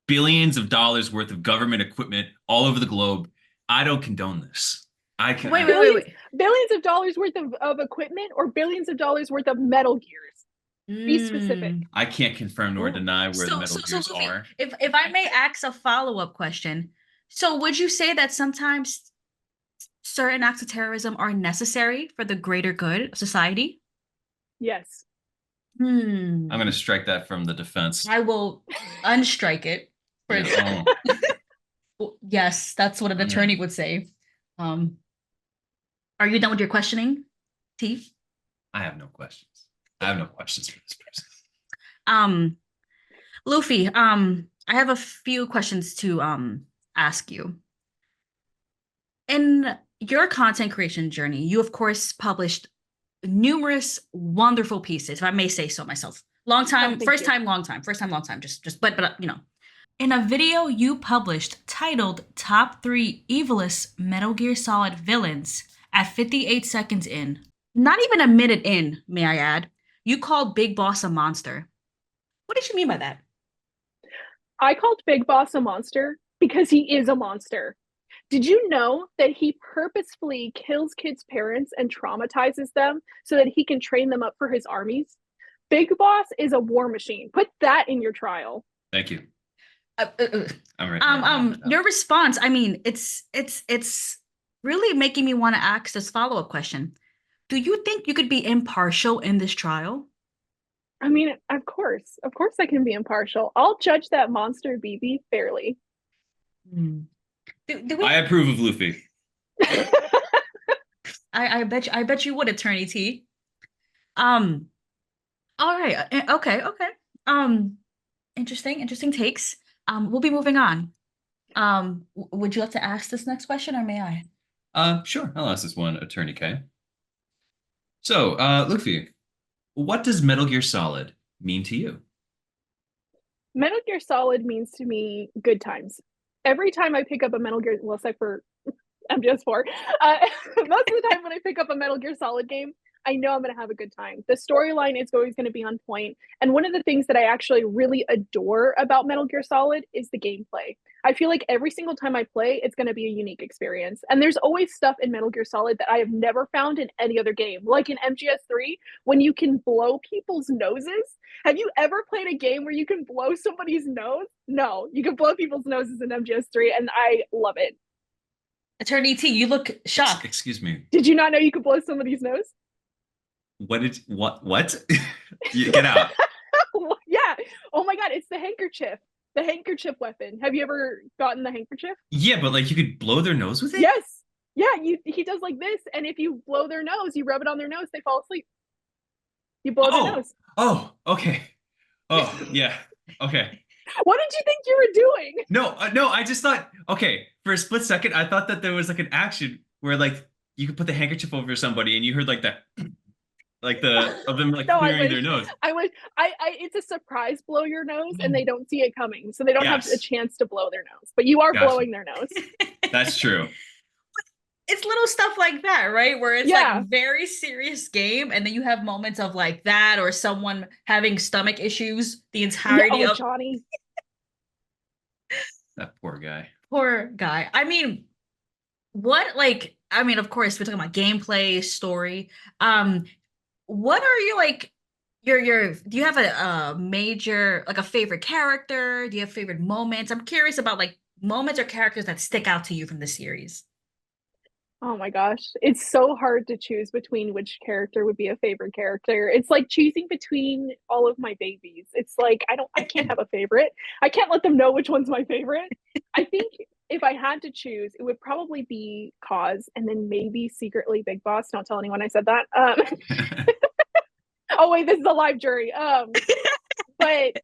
billions of dollars worth of government equipment all over the globe. I don't condone this. I can Wait. Billions of dollars worth of equipment or billions of dollars worth of Metal Gears? Be specific. I can't confirm nor deny where the Metal Gears Luffy, are. If I may ask a follow-up question, so would you say that sometimes certain acts of terrorism are necessary for the greater good of society? Yes. I'm going to strike that from the defense. I will unstrike it. Yeah, Yes, that's what an attorney would say. Are you done with your questioning, T? I have no questions. I have no questions for this person. Luffy, I have a few questions to ask you. In your content creation journey, you of course published numerous wonderful pieces, if I may say so myself. Long time, first time, long time. But you know. In a video you published titled Top 3 Evilest Metal Gear Solid Villains at 58 seconds in, not even a minute in, may I add, you called Big Boss a monster. What did you mean by that? I called Big Boss a monster because he is a monster. Did you know that he purposefully kills kids' parents and traumatizes them so that he can train them up for his armies? Big Boss is a war machine. Put that in your trial. Thank you. I'm right. Your response, I mean, it's really making me want to ask this follow-up question. Do you think you could be impartial in this trial? I mean, of course I can be impartial. I'll judge that monster BB fairly. I approve of Luffy. I bet you would, Attorney T. All right. Okay. Interesting takes. We'll be moving on. Would you like to ask this next question, or may I? Sure. I'll ask this one, Attorney K. So, Luffy, what does Metal Gear Solid mean to you? Metal Gear Solid means to me good times. Every time I pick up a Metal Gear, well, except for MGS4, most of the time when I pick up a Metal Gear Solid game, I know I'm going to have a good time. The storyline is always going to be on point. And one of the things that I actually really adore about Metal Gear Solid is the gameplay. I feel like every single time I play, it's going to be a unique experience. And there's always stuff in Metal Gear Solid that I have never found in any other game. Like in MGS3, when you can blow people's noses. Have you ever played a game where you can blow somebody's nose? No, you can blow people's noses in MGS3, and I love it. Attorney T, you look shocked. Excuse me. Did you not know you could blow somebody's nose? What? Get out. Yeah. Oh my God, it's the handkerchief. The handkerchief weapon. Have you ever gotten the handkerchief? Yeah, but like you could blow their nose with it? Yes. Yeah, he does like this, and if you blow their nose, you rub it on their nose, they fall asleep. You blow their nose. Oh, okay. Oh, yeah. Okay. What did you think you were doing? No, I just thought, okay, for a split second, I thought that there was like an action where like you could put the handkerchief over somebody and you heard like that, like of them like clearing their nose. It's a surprise blow your nose and they don't see it coming. So they don't have a chance to blow their nose, but you are blowing their nose. That's true. It's little stuff like that, right? Where it's like very serious game, and then you have moments of like that, or someone having stomach issues the entirety of Johnny. That poor guy. Poor guy. I mean, of course, we're talking about gameplay, story. What are you like? Do you have a major, like a favorite character? Do you have favorite moments? I'm curious about like moments or characters that stick out to you from the series. Oh my gosh. It's so hard to choose between which character would be a favorite character. It's like choosing between all of my babies. It's like I can't have a favorite. I can't let them know which one's my favorite. I think if I had to choose, it would probably be Cause and then maybe secretly Big Boss. Don't tell anyone I said that. Oh wait, this is a live jury. But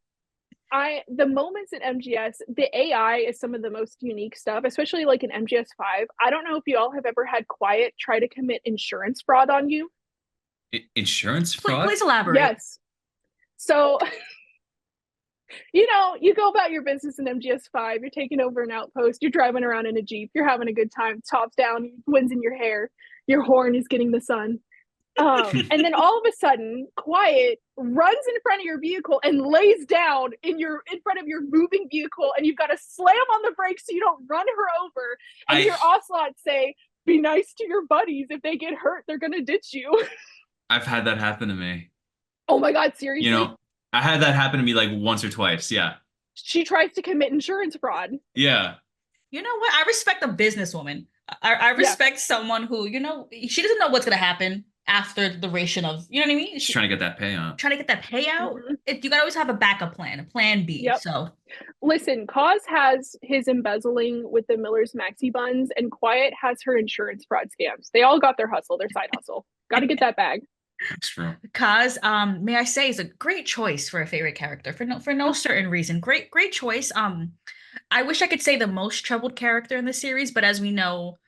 the moments at MGS, the AI is some of the most unique stuff, especially like in MGS5. I don't know if you all have ever had Quiet try to commit insurance fraud on you. Insurance fraud? Please elaborate. Yes. So, you know, you go about your business in MGS5, you're taking over an outpost, you're driving around in a Jeep, you're having a good time, tops down, wind's in your hair, your horn is getting the sun. And then all of a sudden, Quiet runs in front of your vehicle and lays down in front of your moving vehicle, and you've got to slam on the brakes so you don't run her over. And you hear Ocelot say, "Be nice to your buddies. If they get hurt, they're gonna ditch you." I've had that happen to me. Oh my God, seriously? You know, I had that happen to me like once or twice. Yeah. She tries to commit insurance fraud. Yeah. You know what? I respect a businesswoman. I respect someone who, you know, she doesn't know what's gonna happen after the duration of, you know what I mean? She's trying to get that payout. Trying to get that payout. You gotta always have a backup plan, a plan B. Yep. So listen, Cause has his embezzling with the Miller's Maxi Buns, and Quiet has her insurance fraud scams. They all got their hustle, their side hustle. Got to get that bag. That's true. Kaz, may I say, is a great choice for a favorite character for no certain reason. Great choice. I wish I could say the most troubled character in the series, but as we know,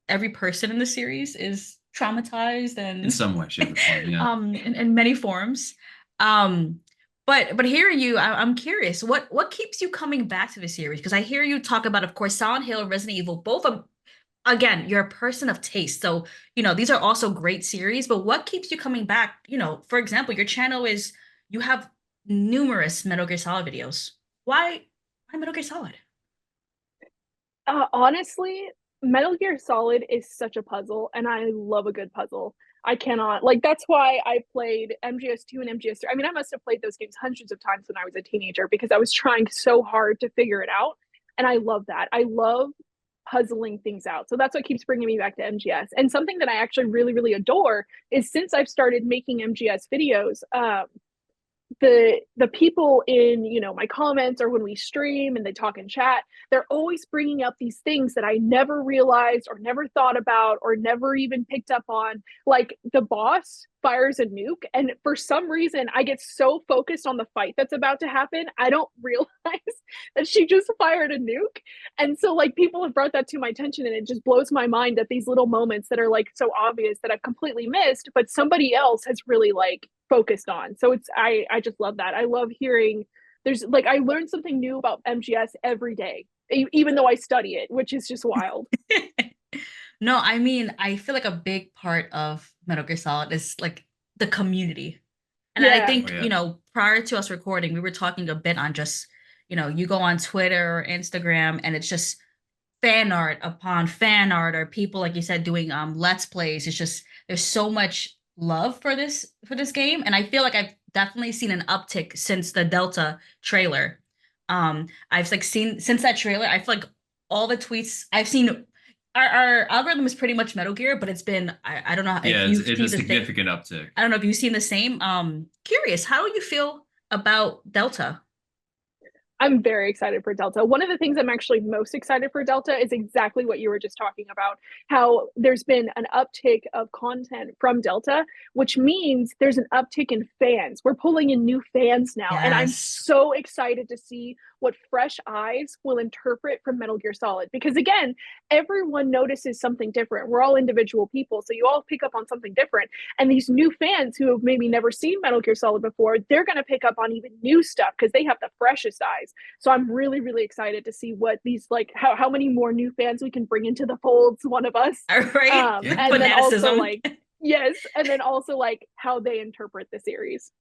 every person in the series is traumatized and in some way, shape, or form. Yeah. In many forms. But hearing you, I'm curious, what keeps you coming back to the series? Because I hear you talk about, of course, Silent Hill, Resident Evil, both of again, you're a person of taste. So, you know, these are also great series, but what keeps you coming back? You know, for example, your channel you have numerous Metal Gear Solid videos. Why Metal Gear Solid? Honestly, Metal Gear Solid is such a puzzle, and I love a good puzzle. I cannot, like, that's why I played MGS2 and MGS3. I mean, I must have played those games hundreds of times when I was a teenager because I was trying so hard to figure it out. And I love that. I love puzzling things out. So that's what keeps bringing me back to MGS. And something that I actually really, really adore is since I've started making MGS videos, the people in, you know, my comments or when we stream and they talk in chat, they're always bringing up these things that I never realized or never thought about or never even picked up on. Like the boss fires a nuke, and for some reason I get so focused on the fight that's about to happen, I don't realize that she just fired a nuke. And so like people have brought that to my attention, and it just blows my mind that these little moments that are like so obvious that I've completely missed, but somebody else has really like focused on. So it's I just love that. I love hearing there's like I learn something new about MGS every day, even though I study it, which is just wild. No, I mean, I feel like a big part of Metal Gear Solid is like the community. And I think, you know, prior to us recording, we were talking a bit on just, you know, you go on Twitter or Instagram and it's just fan art upon fan art, or people, like you said, doing Let's Plays. It's just there's so much love for this game. And I feel like I've definitely seen an uptick since the Delta trailer. I've like seen since that trailer, I feel like all the tweets I've seen, our algorithm is pretty much Metal Gear, but it's been I don't know if you've it's seen a the significant uptick. I don't know if you've seen the same. Curious, how do you feel about Delta? I'm very excited for Delta. One of the things I'm actually most excited for Delta is exactly what you were just talking about, how there's been an uptick of content from Delta, which means there's an uptick in fans. We're pulling in new fans now. And I'm so excited to see what fresh eyes will interpret from Metal Gear Solid. Because again, everyone notices something different. We're all individual people, so you all pick up on something different. And these new fans who have maybe never seen Metal Gear Solid before, they're going to pick up on even new stuff because they have the freshest eyes. So I'm really, really excited to see what these, like, how many more new fans we can bring into the fold, one of us. Right. And then also like, yes. And then also like how they interpret the series.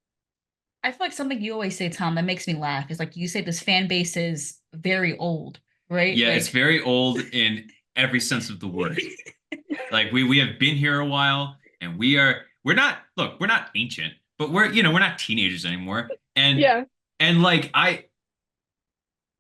I feel like something you always say, Tom, that makes me laugh is like you say this fan base is very old, right? Yeah, like, it's very old in every sense of the word. Like we have been here a while, and we're not ancient, but we're not teenagers anymore. And like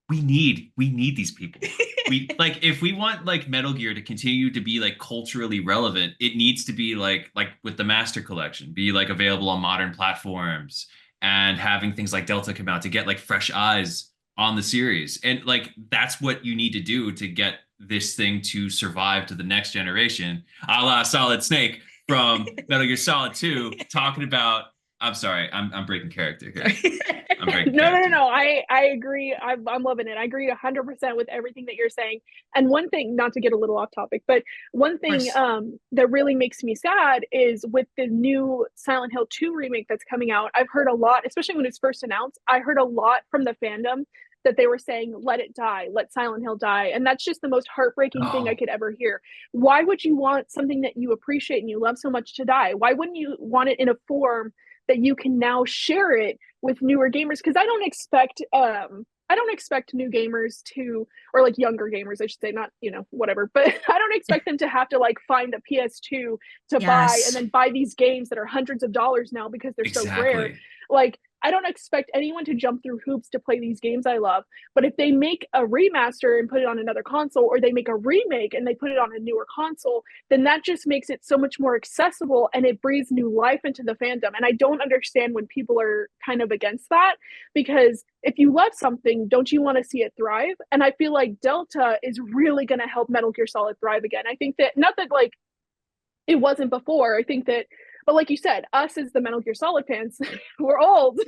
we need these people. if we want like Metal Gear to continue to be like culturally relevant, it needs to be like with the Master Collection, be like available on modern platforms and having things like Delta come out to get like fresh eyes on the series. And like that's what you need to do to get this thing to survive to the next generation, a la Solid Snake from Metal Gear Solid 2, talking about. I'm sorry, I'm breaking character here. I'm breaking character. No. I agree. I'm loving it. I agree 100% with everything that you're saying. And one thing, not to get a little off topic, but one thing that really makes me sad is with the new Silent Hill 2 remake that's coming out. I've heard a lot, especially when it's first announced. I heard a lot from the fandom that they were saying, let it die, let Silent Hill die. And that's just the most heartbreaking thing I could ever hear. Why would you want something that you appreciate and you love so much to die? Why wouldn't you want it in a form that you can now share it with newer gamers? Because I don't expect new gamers to, or like younger gamers, I should say, not, whatever, but I don't expect them to have to like find a PS2 to buy and then buy these games that are hundreds of dollars now because they're so rare. Like, I don't expect anyone to jump through hoops to play these games I love. But if they make a remaster and put it on another console, or they make a remake and they put it on a newer console, then that just makes it so much more accessible and it breathes new life into the fandom. And I don't understand when people are kind of against that, because if you love something, don't you want to see it thrive? And I feel like Delta is really going to help Metal Gear Solid thrive again. I think that, not that like it wasn't before, I think that, but like you said, us as the Metal Gear Solid fans, we're old,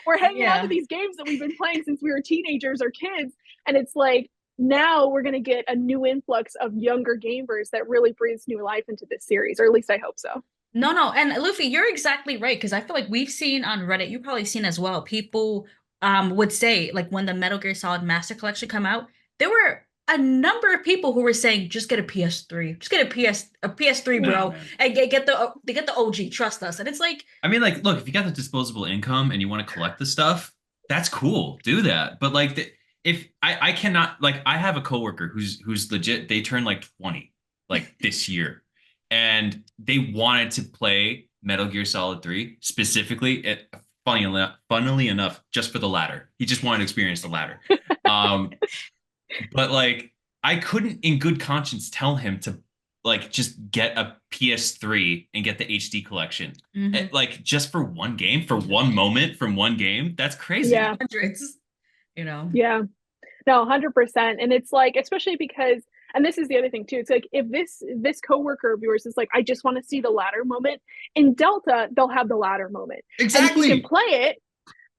we're hanging on to these games that we've been playing since we were teenagers or kids. And it's like, now we're going to get a new influx of younger gamers that really breathes new life into this series, or at least I hope so. No. And Luffy, you're exactly right. Because I feel like we've seen on Reddit, you've probably seen as well, people would say, like, when the Metal Gear Solid Master Collection come out, there were a number of people who were saying, just get a PS3, just get a PS3, bro, and get the OG, trust us. And it's like, I mean, like, look, if you got the disposable income and you want to collect the stuff, that's cool, do that. But like, if I cannot, like, I have a coworker who's legit, they turned like 20 like this year, and they wanted to play Metal Gear Solid 3 specifically. Funnily enough, just for the ladder. He just wanted to experience the ladder. But like, I couldn't in good conscience tell him to like just get a PS3 and get the HD collection. Like, just for one game, for one moment from one game. That's crazy. Yeah. Hundreds, Yeah. No, 100%. And it's like, especially because, and this is the other thing too, it's like, if this coworker of yours is like, I just want to see the ladder moment, in Delta, they'll have the ladder moment. Exactly. And you can play it.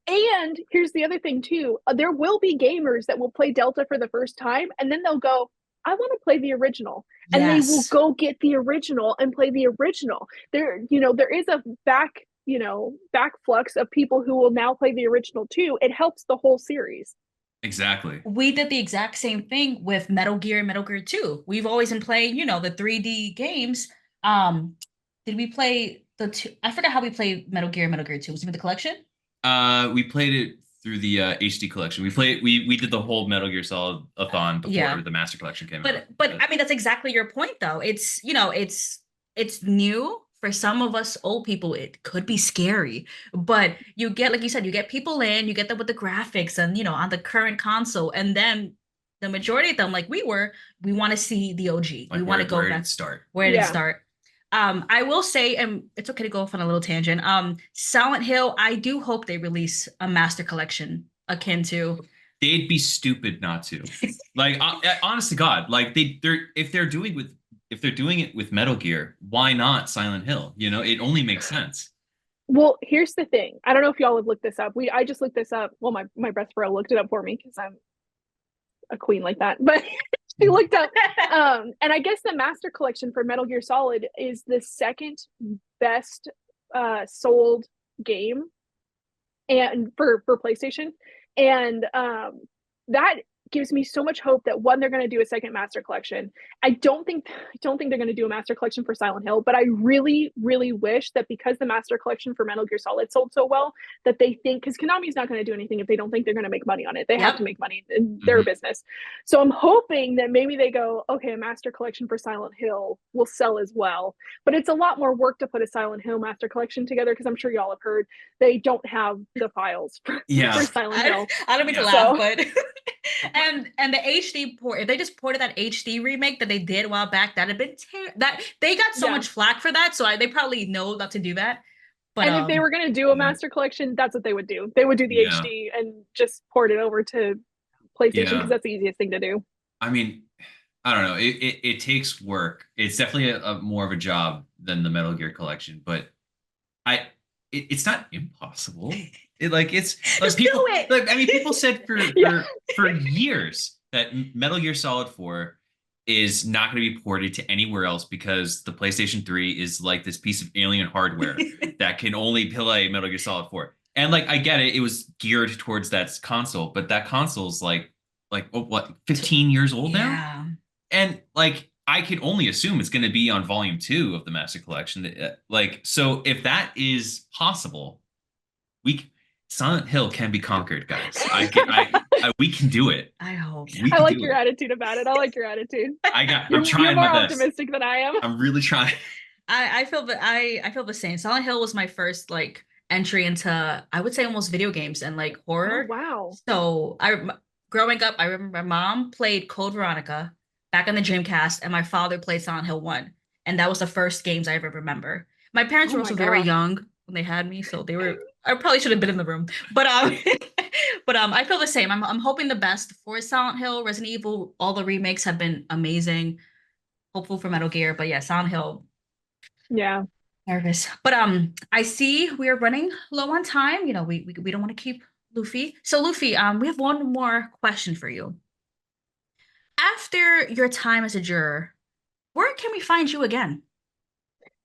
And here's the other thing too, there will be gamers that will play Delta for the first time, and then they'll go, I want to play the original. And they will go get the original and play the original. There is a backflux of people who will now play the original too. It helps the whole series. Exactly. We did the exact same thing with Metal Gear and Metal Gear 2. We've always been playing, the 3D games. Did we play the two? I forgot how we played Metal Gear and Metal Gear 2. Was it with the collection? We played it through the HD collection. We did the whole Metal Gear Solid-a-thon before the Master Collection came out. But I mean, that's exactly your point, though. It's it's new. For some of us old people, it could be scary, but you get, like you said, you get people in, you get them with the graphics and, on the current console. And then the majority of them, like we want to see the OG. Like, we want to go back. Where did it start? I will say, and it's okay to go off on a little tangent. Silent Hill, I do hope they release a master collection akin to. They'd be stupid not to. Like, honest to God, like if they're doing it with Metal Gear, why not Silent Hill? It only makes sense. Well, here's the thing. I don't know if y'all have looked this up. I just looked this up. Well, my best friend looked it up for me because I'm a queen like that. But she looked up. And I guess the Master Collection for Metal Gear Solid is the second best sold game and for PlayStation. And that gives me so much hope that, one, they're going to do a second Master Collection. I don't think they're going to do a Master Collection for Silent Hill, but I really, really wish that, because the Master Collection for Metal Gear Solid sold so well, that they think, because Konami's not going to do anything if they don't think they're going to make money on it. They have to make money in their business. So I'm hoping that maybe they go, okay, a Master Collection for Silent Hill will sell as well. But it's a lot more work to put a Silent Hill Master Collection together, because I'm sure y'all have heard they don't have the files for Silent Hill. I don't mean to laugh, but And the HD port, if they just ported that HD remake that they did a while back, that'd have been that they got so Yeah. much flack for that, so they probably know not to do that. But And if they were going to do a Yeah. master collection, that's what they would do. They would do the Yeah. HD and just port it over to PlayStation because Yeah. that's the easiest thing to do. I mean, I don't know. It takes work. It's definitely a more of a job than the Metal Gear collection, but it's not impossible. It's like Just people. do it. Like, I mean, people said Yeah. for years that Metal Gear Solid 4 is not going to be ported to anywhere else because the PlayStation 3 is like this piece of alien hardware that can only play Metal Gear Solid 4. And like, I get it, it was geared towards that console, but that console's like what, 15 years old now? Yeah. And like, I can only assume it's going to be on volume 2 of the Master Collection. Like, so if that is possible, Silent Hill can be conquered, guys. We can do it. I hope. We I can like do your it. attitude about it. I like your attitude. I'm You're trying more my best. optimistic than I am. I'm really trying. I feel the same. Silent Hill was my first like entry into, I would say, almost video games and like horror. Oh, wow. So growing up, I remember my mom played Code Veronica back on the Dreamcast, and my father played Silent Hill 1, and that was the first games I ever remember. My parents Oh were my also very gosh. young when they had me, so I probably should have been in the room. But I feel the same. I'm hoping the best for Silent Hill, Resident Evil. All the remakes have been amazing. Hopeful for Metal Gear, but yeah, Silent Hill. Yeah. Nervous. But I see we are running low on time. You know, we don't want to keep Luffy. So Luffy, we have one more question for you. After your time as a juror, where can we find you again?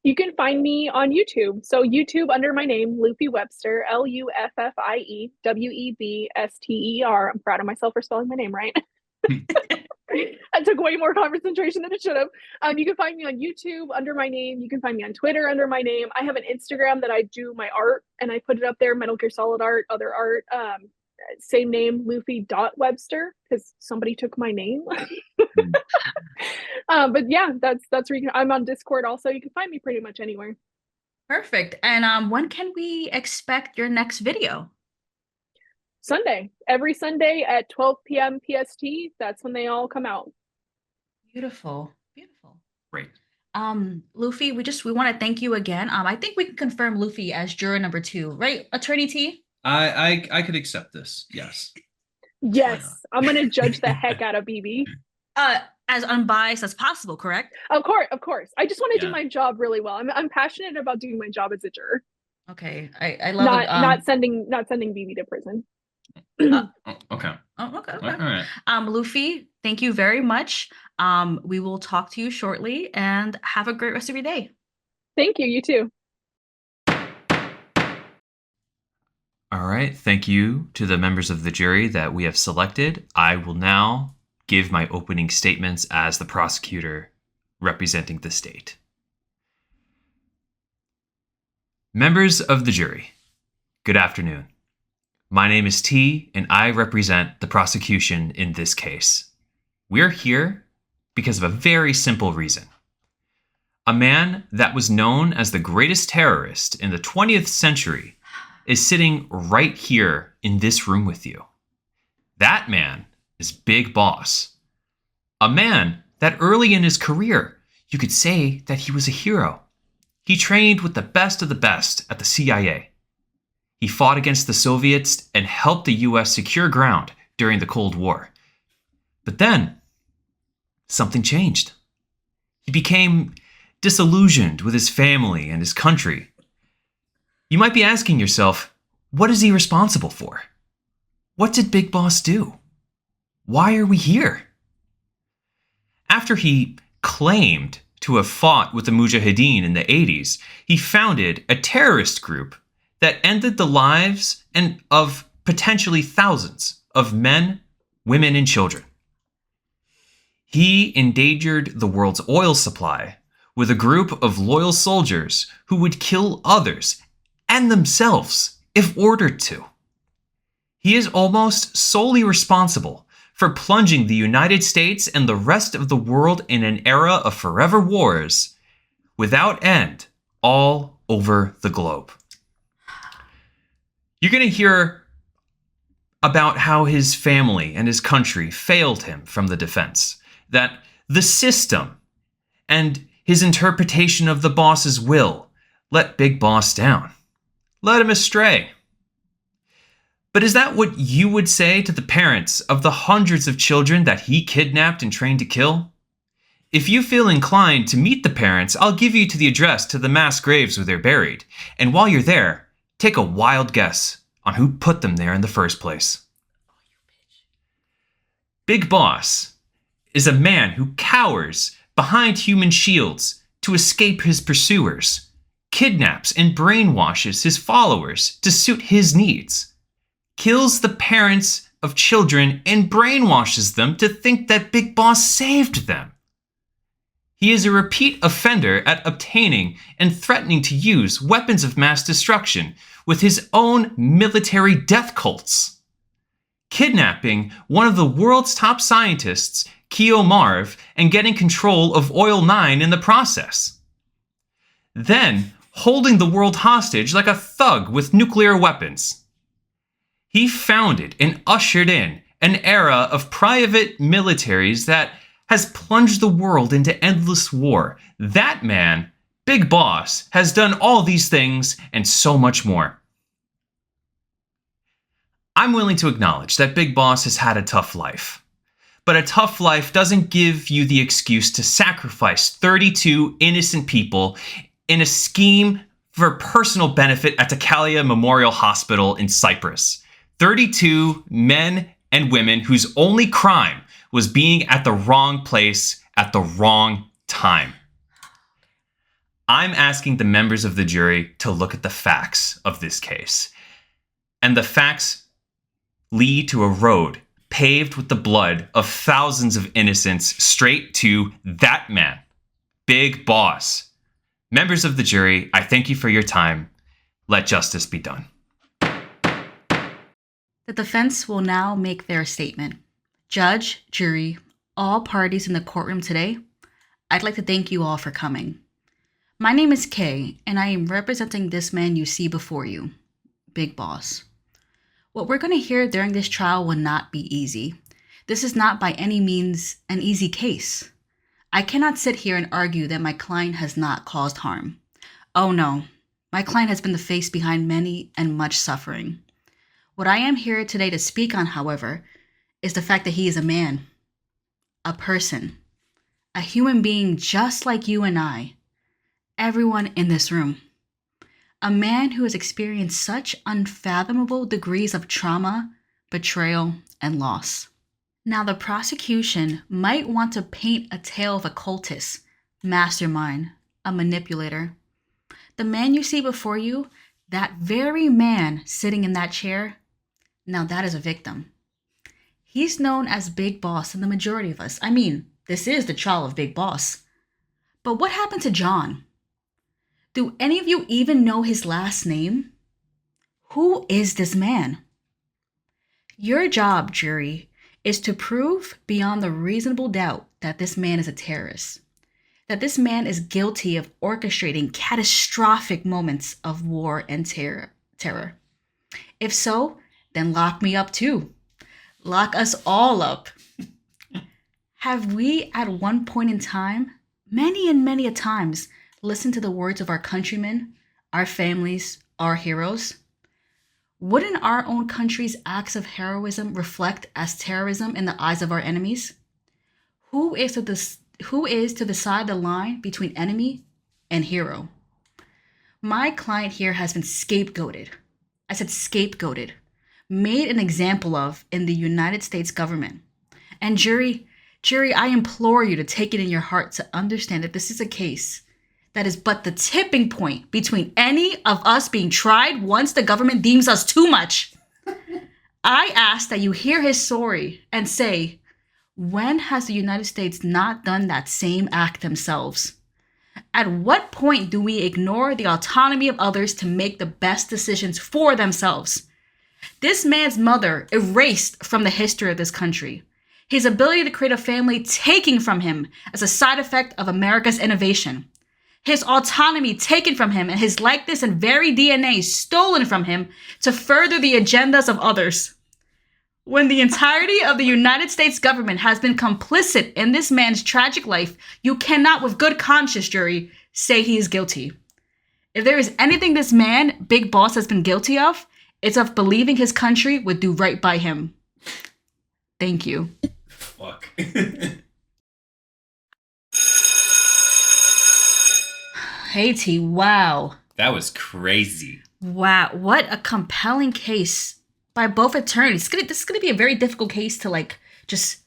You can find me on YouTube. So YouTube under my name, Luffie Webster, LUFFIE WEBSTER. I'm proud of myself for spelling my name right. That took way more concentration than it should have. You can find me on YouTube under my name. You can find me on Twitter under my name. I have an Instagram that I do my art and I put it up there, Metal Gear Solid art, other art. Same name, Luffy.Webster, because somebody took my name. But yeah, that's where I'm on Discord also. You can find me pretty much anywhere. Perfect. And when can we expect your next video? Sunday. Every Sunday at 12 p.m. PST. That's when they all come out. Beautiful. Beautiful. Great. Luffy, we want to thank you again. I think we can confirm Luffy as juror number 2, right? Attorney T? I could accept this. Yes. Yes. I'm gonna judge the heck out of BB. As unbiased as possible, correct? Of course. I just want to do Yeah. my job really well. I'm passionate about doing my job as a juror. Okay. I love it. Not sending BB to prison. Okay. Okay. All right. Luffy, thank you very much. We will talk to you shortly and have a great rest of your day. Thank you. You too. All right. Thank you to the members of the jury that we have selected. I will now give my opening statements as the prosecutor representing the state. Members of the jury, good afternoon. My name is T, and I represent the prosecution in this case. We're here because of a very simple reason. A man that was known as the greatest terrorist in the 20th century is sitting right here in this room with you. That man is Big Boss. A man that early in his career, you could say that he was a hero. He trained with the best of the best at the CIA. He fought against the Soviets and helped the US secure ground during the Cold War. But then, something changed. He became disillusioned with his family and his country. You might be asking yourself, what is he responsible for? What did Big Boss do? Why are we here? After he claimed to have fought with the Mujahideen in the 80s, he founded a terrorist group that ended the lives of potentially thousands of men, women, and children. He endangered the world's oil supply with a group of loyal soldiers who would kill others and themselves if ordered to. He is almost solely responsible for plunging the United States and the rest of the world in an era of forever wars without end all over the globe. You're going to hear about how his family and his country failed him from the defense, that the system and his interpretation of the boss's will let Big Boss down, led him astray. But is that what you would say to the parents of the hundreds of children that he kidnapped and trained to kill? If you feel inclined to meet the parents, I'll give you to the address to the mass graves where they're buried. And while you're there, take a wild guess on who put them there in the first place. Big Boss is a man who cowers behind human shields to escape his pursuers, kidnaps and brainwashes his followers to suit his needs, kills the parents of children and brainwashes them to think that Big Boss saved them. He is a repeat offender at obtaining and threatening to use weapons of mass destruction with his own military death cults, kidnapping one of the world's top scientists, Keo Marv, and getting control of Oil 9 in the process. Then holding the world hostage like a thug with nuclear weapons. He founded and ushered in an era of private militaries that has plunged the world into endless war. That man, Big Boss, has done all these things and so much more. I'm willing to acknowledge that Big Boss has had a tough life. But a tough life doesn't give you the excuse to sacrifice 32 innocent people in a scheme for personal benefit at Takalia Memorial Hospital in Cyprus. 32 men and women whose only crime was being at the wrong place at the wrong time. I'm asking the members of the jury to look at the facts of this case. And the facts lead to a road paved with the blood of thousands of innocents straight to that man, Big Boss. Members of the jury, I thank you for your time. Let justice be done. The defense will now make their statement. Judge, jury, all parties in the courtroom today, I'd like to thank you all for coming. My name is Kay, and I am representing this man you see before you, Big Boss. What we're going to hear during this trial will not be easy. This is not by any means an easy case. I cannot sit here and argue that my client has not caused harm. Oh no, my client has been the face behind many and much suffering. What I am here today to speak on, however, is the fact that he is a man, a person, a human being just like you and I, everyone in this room. A man who has experienced such unfathomable degrees of trauma, betrayal, and loss. Now, the prosecution might want to paint a tale of a cultist, mastermind, a manipulator. The man you see before you, that very man sitting in that chair, now that is a victim. He's known as Big Boss in the majority of us. I mean, this is the trial of Big Boss. But what happened to John? Do any of you even know his last name? Who is this man? Your job, jury, is to prove beyond the reasonable doubt that this man is a terrorist, that this man is guilty of orchestrating catastrophic moments of war and terror. If so, then lock me up too. Lock us all up. Have we at one point in time, many and many a times, listened to the words of our countrymen, our families, our heroes? Wouldn't our own country's acts of heroism reflect as terrorism in the eyes of our enemies? Who is to decide the line between enemy and hero? My client here has been scapegoated. I said scapegoated. Made an example of in the United States government. And jury, I implore you to take it in your heart to understand that this is a case that is but the tipping point between any of us being tried once the government deems us too much. I ask that you hear his story and say, when has the United States not done that same act themselves? At what point do we ignore the autonomy of others to make the best decisions for themselves? This man's mother erased from the history of this country. His ability to create a family taken from him as a side effect of America's innovation. His autonomy taken from him and his likeness and very DNA stolen from him to further the agendas of others. When the entirety of the United States government has been complicit in this man's tragic life, you cannot, with good conscience, jury, say he is guilty. If there is anything this man, Big Boss, has been guilty of, it's of believing his country would do right by him. Thank you. Fuck. Hey, T, wow. That was crazy. Wow, what a compelling case by both attorneys. This is gonna be a very difficult case to like just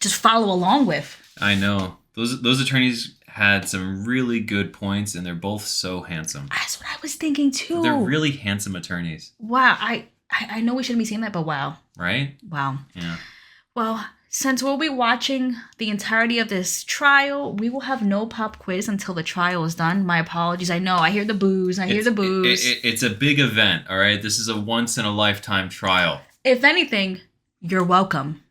follow along with. I know. Those attorneys had some really good points, and they're both so handsome. That's what I was thinking too. They're really handsome attorneys. Wow, I know we shouldn't be saying that, but wow. Right? Wow. Yeah. Well, since we'll be watching the entirety of this trial, we will have no pop quiz until the trial is done. My apologies. I know. I hear the boos. It's a big event, all right? This is a once-in-a-lifetime trial. If anything, you're welcome.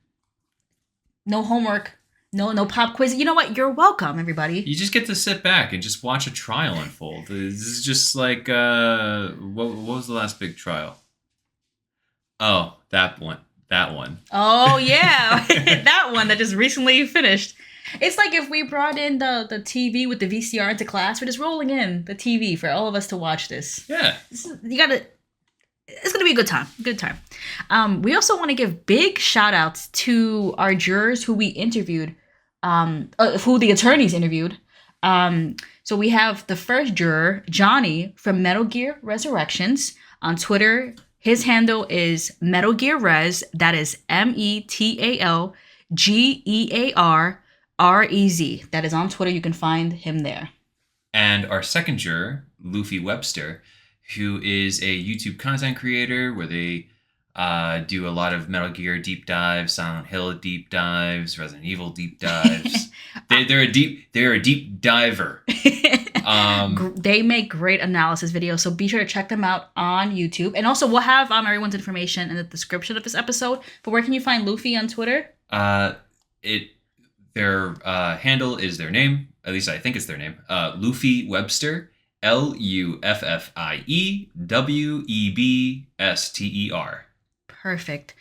No homework. No pop quiz. You know what? You're welcome, everybody. You just get to sit back and just watch a trial unfold. This is just like, what was the last big trial? Oh, that one. Oh, yeah. That one that just recently finished. It's like if we brought in the TV with the VCR into class. We're just rolling in the TV for all of us to watch this. Yeah. It's going to be a good time. We also want to give big shout outs to our jurors who we interviewed, who the attorneys interviewed. So we have the first juror, Johnny from Metal Gear Resurrections on Twitter. His handle is Metal Gear Res. That is METALGEARREZ. That is on Twitter. You can find him there. And our second juror, Luffie Webster, who is a YouTube content creator where they do a lot of Metal Gear deep dives, Silent Hill deep dives, Resident Evil deep dives. They're a deep diver. They make great analysis videos, so be sure to check them out on YouTube. And also, we'll have everyone's information in the description of this episode. But where can you find Luffy on Twitter? Their handle is their name. At least I think it's their name. Luffie Webster. LuffieWebster. Perfect.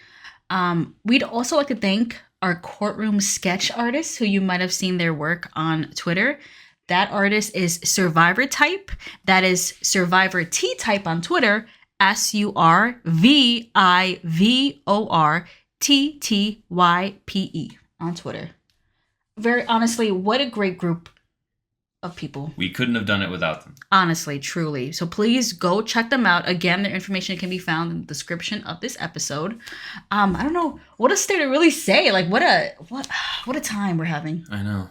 We'd also like to thank our courtroom sketch artists who you might have seen their work on Twitter. That artist is survivorttype. That is survivorttype on Twitter. SurvivorTtype on Twitter. Very honestly, what a great group of people. We couldn't have done it without them. Honestly, truly. So please go check them out. Again, their information can be found in the description of this episode. I don't know what is there to really say. Like what a time we're having. I know.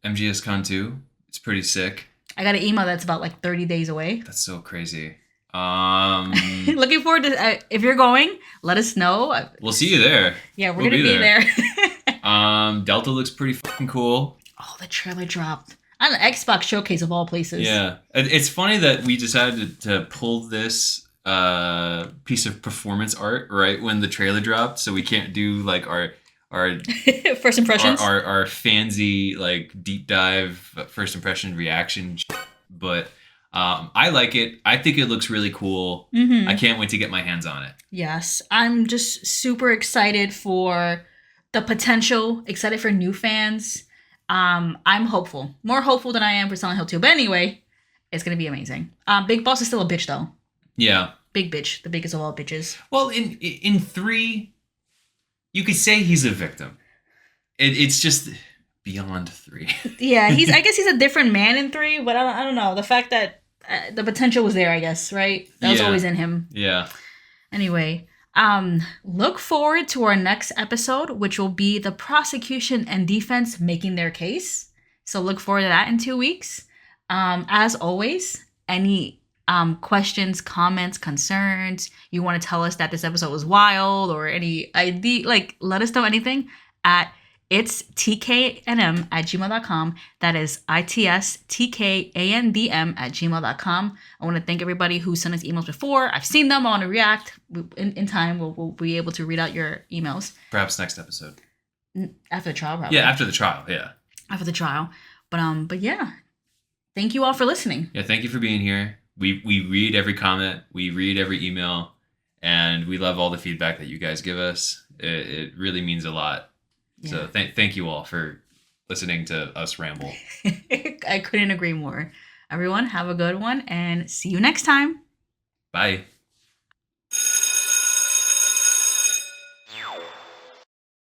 MGSCon 2. It's pretty sick. I got an email that's about like 30 days away. That's so crazy. Looking forward to if you're going, let us know. We'll see you there. Yeah, we're gonna be there. Delta looks pretty fucking cool. Oh, the trailer dropped. On the Xbox showcase of all places. Yeah. It's funny that we decided to pull this piece of performance art right when the trailer dropped, so we can't do like our first impressions. Our fansy like deep dive first impression reaction. But I like it. I think it looks really cool. Mm-hmm. I can't wait to get my hands on it. Yes. I'm just super excited for the potential, excited for new fans. I'm hopeful. More hopeful than I am for Silent Hill 2. But anyway, it's going to be amazing. Big Boss is still a bitch, though. Yeah. Big bitch. The biggest of all bitches. Well, in 3, you could say he's a victim. It's just beyond 3. Yeah, I guess he's a different man in 3, but I don't know. The fact that the potential was there, I guess, right? That was always in him. Yeah. Anyway, look forward to our next episode, which will be the prosecution and defense making their case. So look forward to that in 2 weeks. As always, any questions, comments, concerns, you want to tell us that this episode was wild or any idea, like let us know anything at it's tknm@gmail.com. That is itstkandm@gmail.com. I want to thank everybody who sent us emails before. I've seen them. I want to react. In time, we'll be able to read out your emails. Perhaps next episode. After the trial, probably. Yeah, after the trial. Yeah. After the trial. But yeah. Thank you all for listening. Yeah, thank you for being here. We read every comment. We read every email. and we love all the feedback that you guys give us. It really means a lot. Yeah. So thank you all for listening to us ramble. I couldn't agree more. Everyone, have a good one and see you next time. Bye.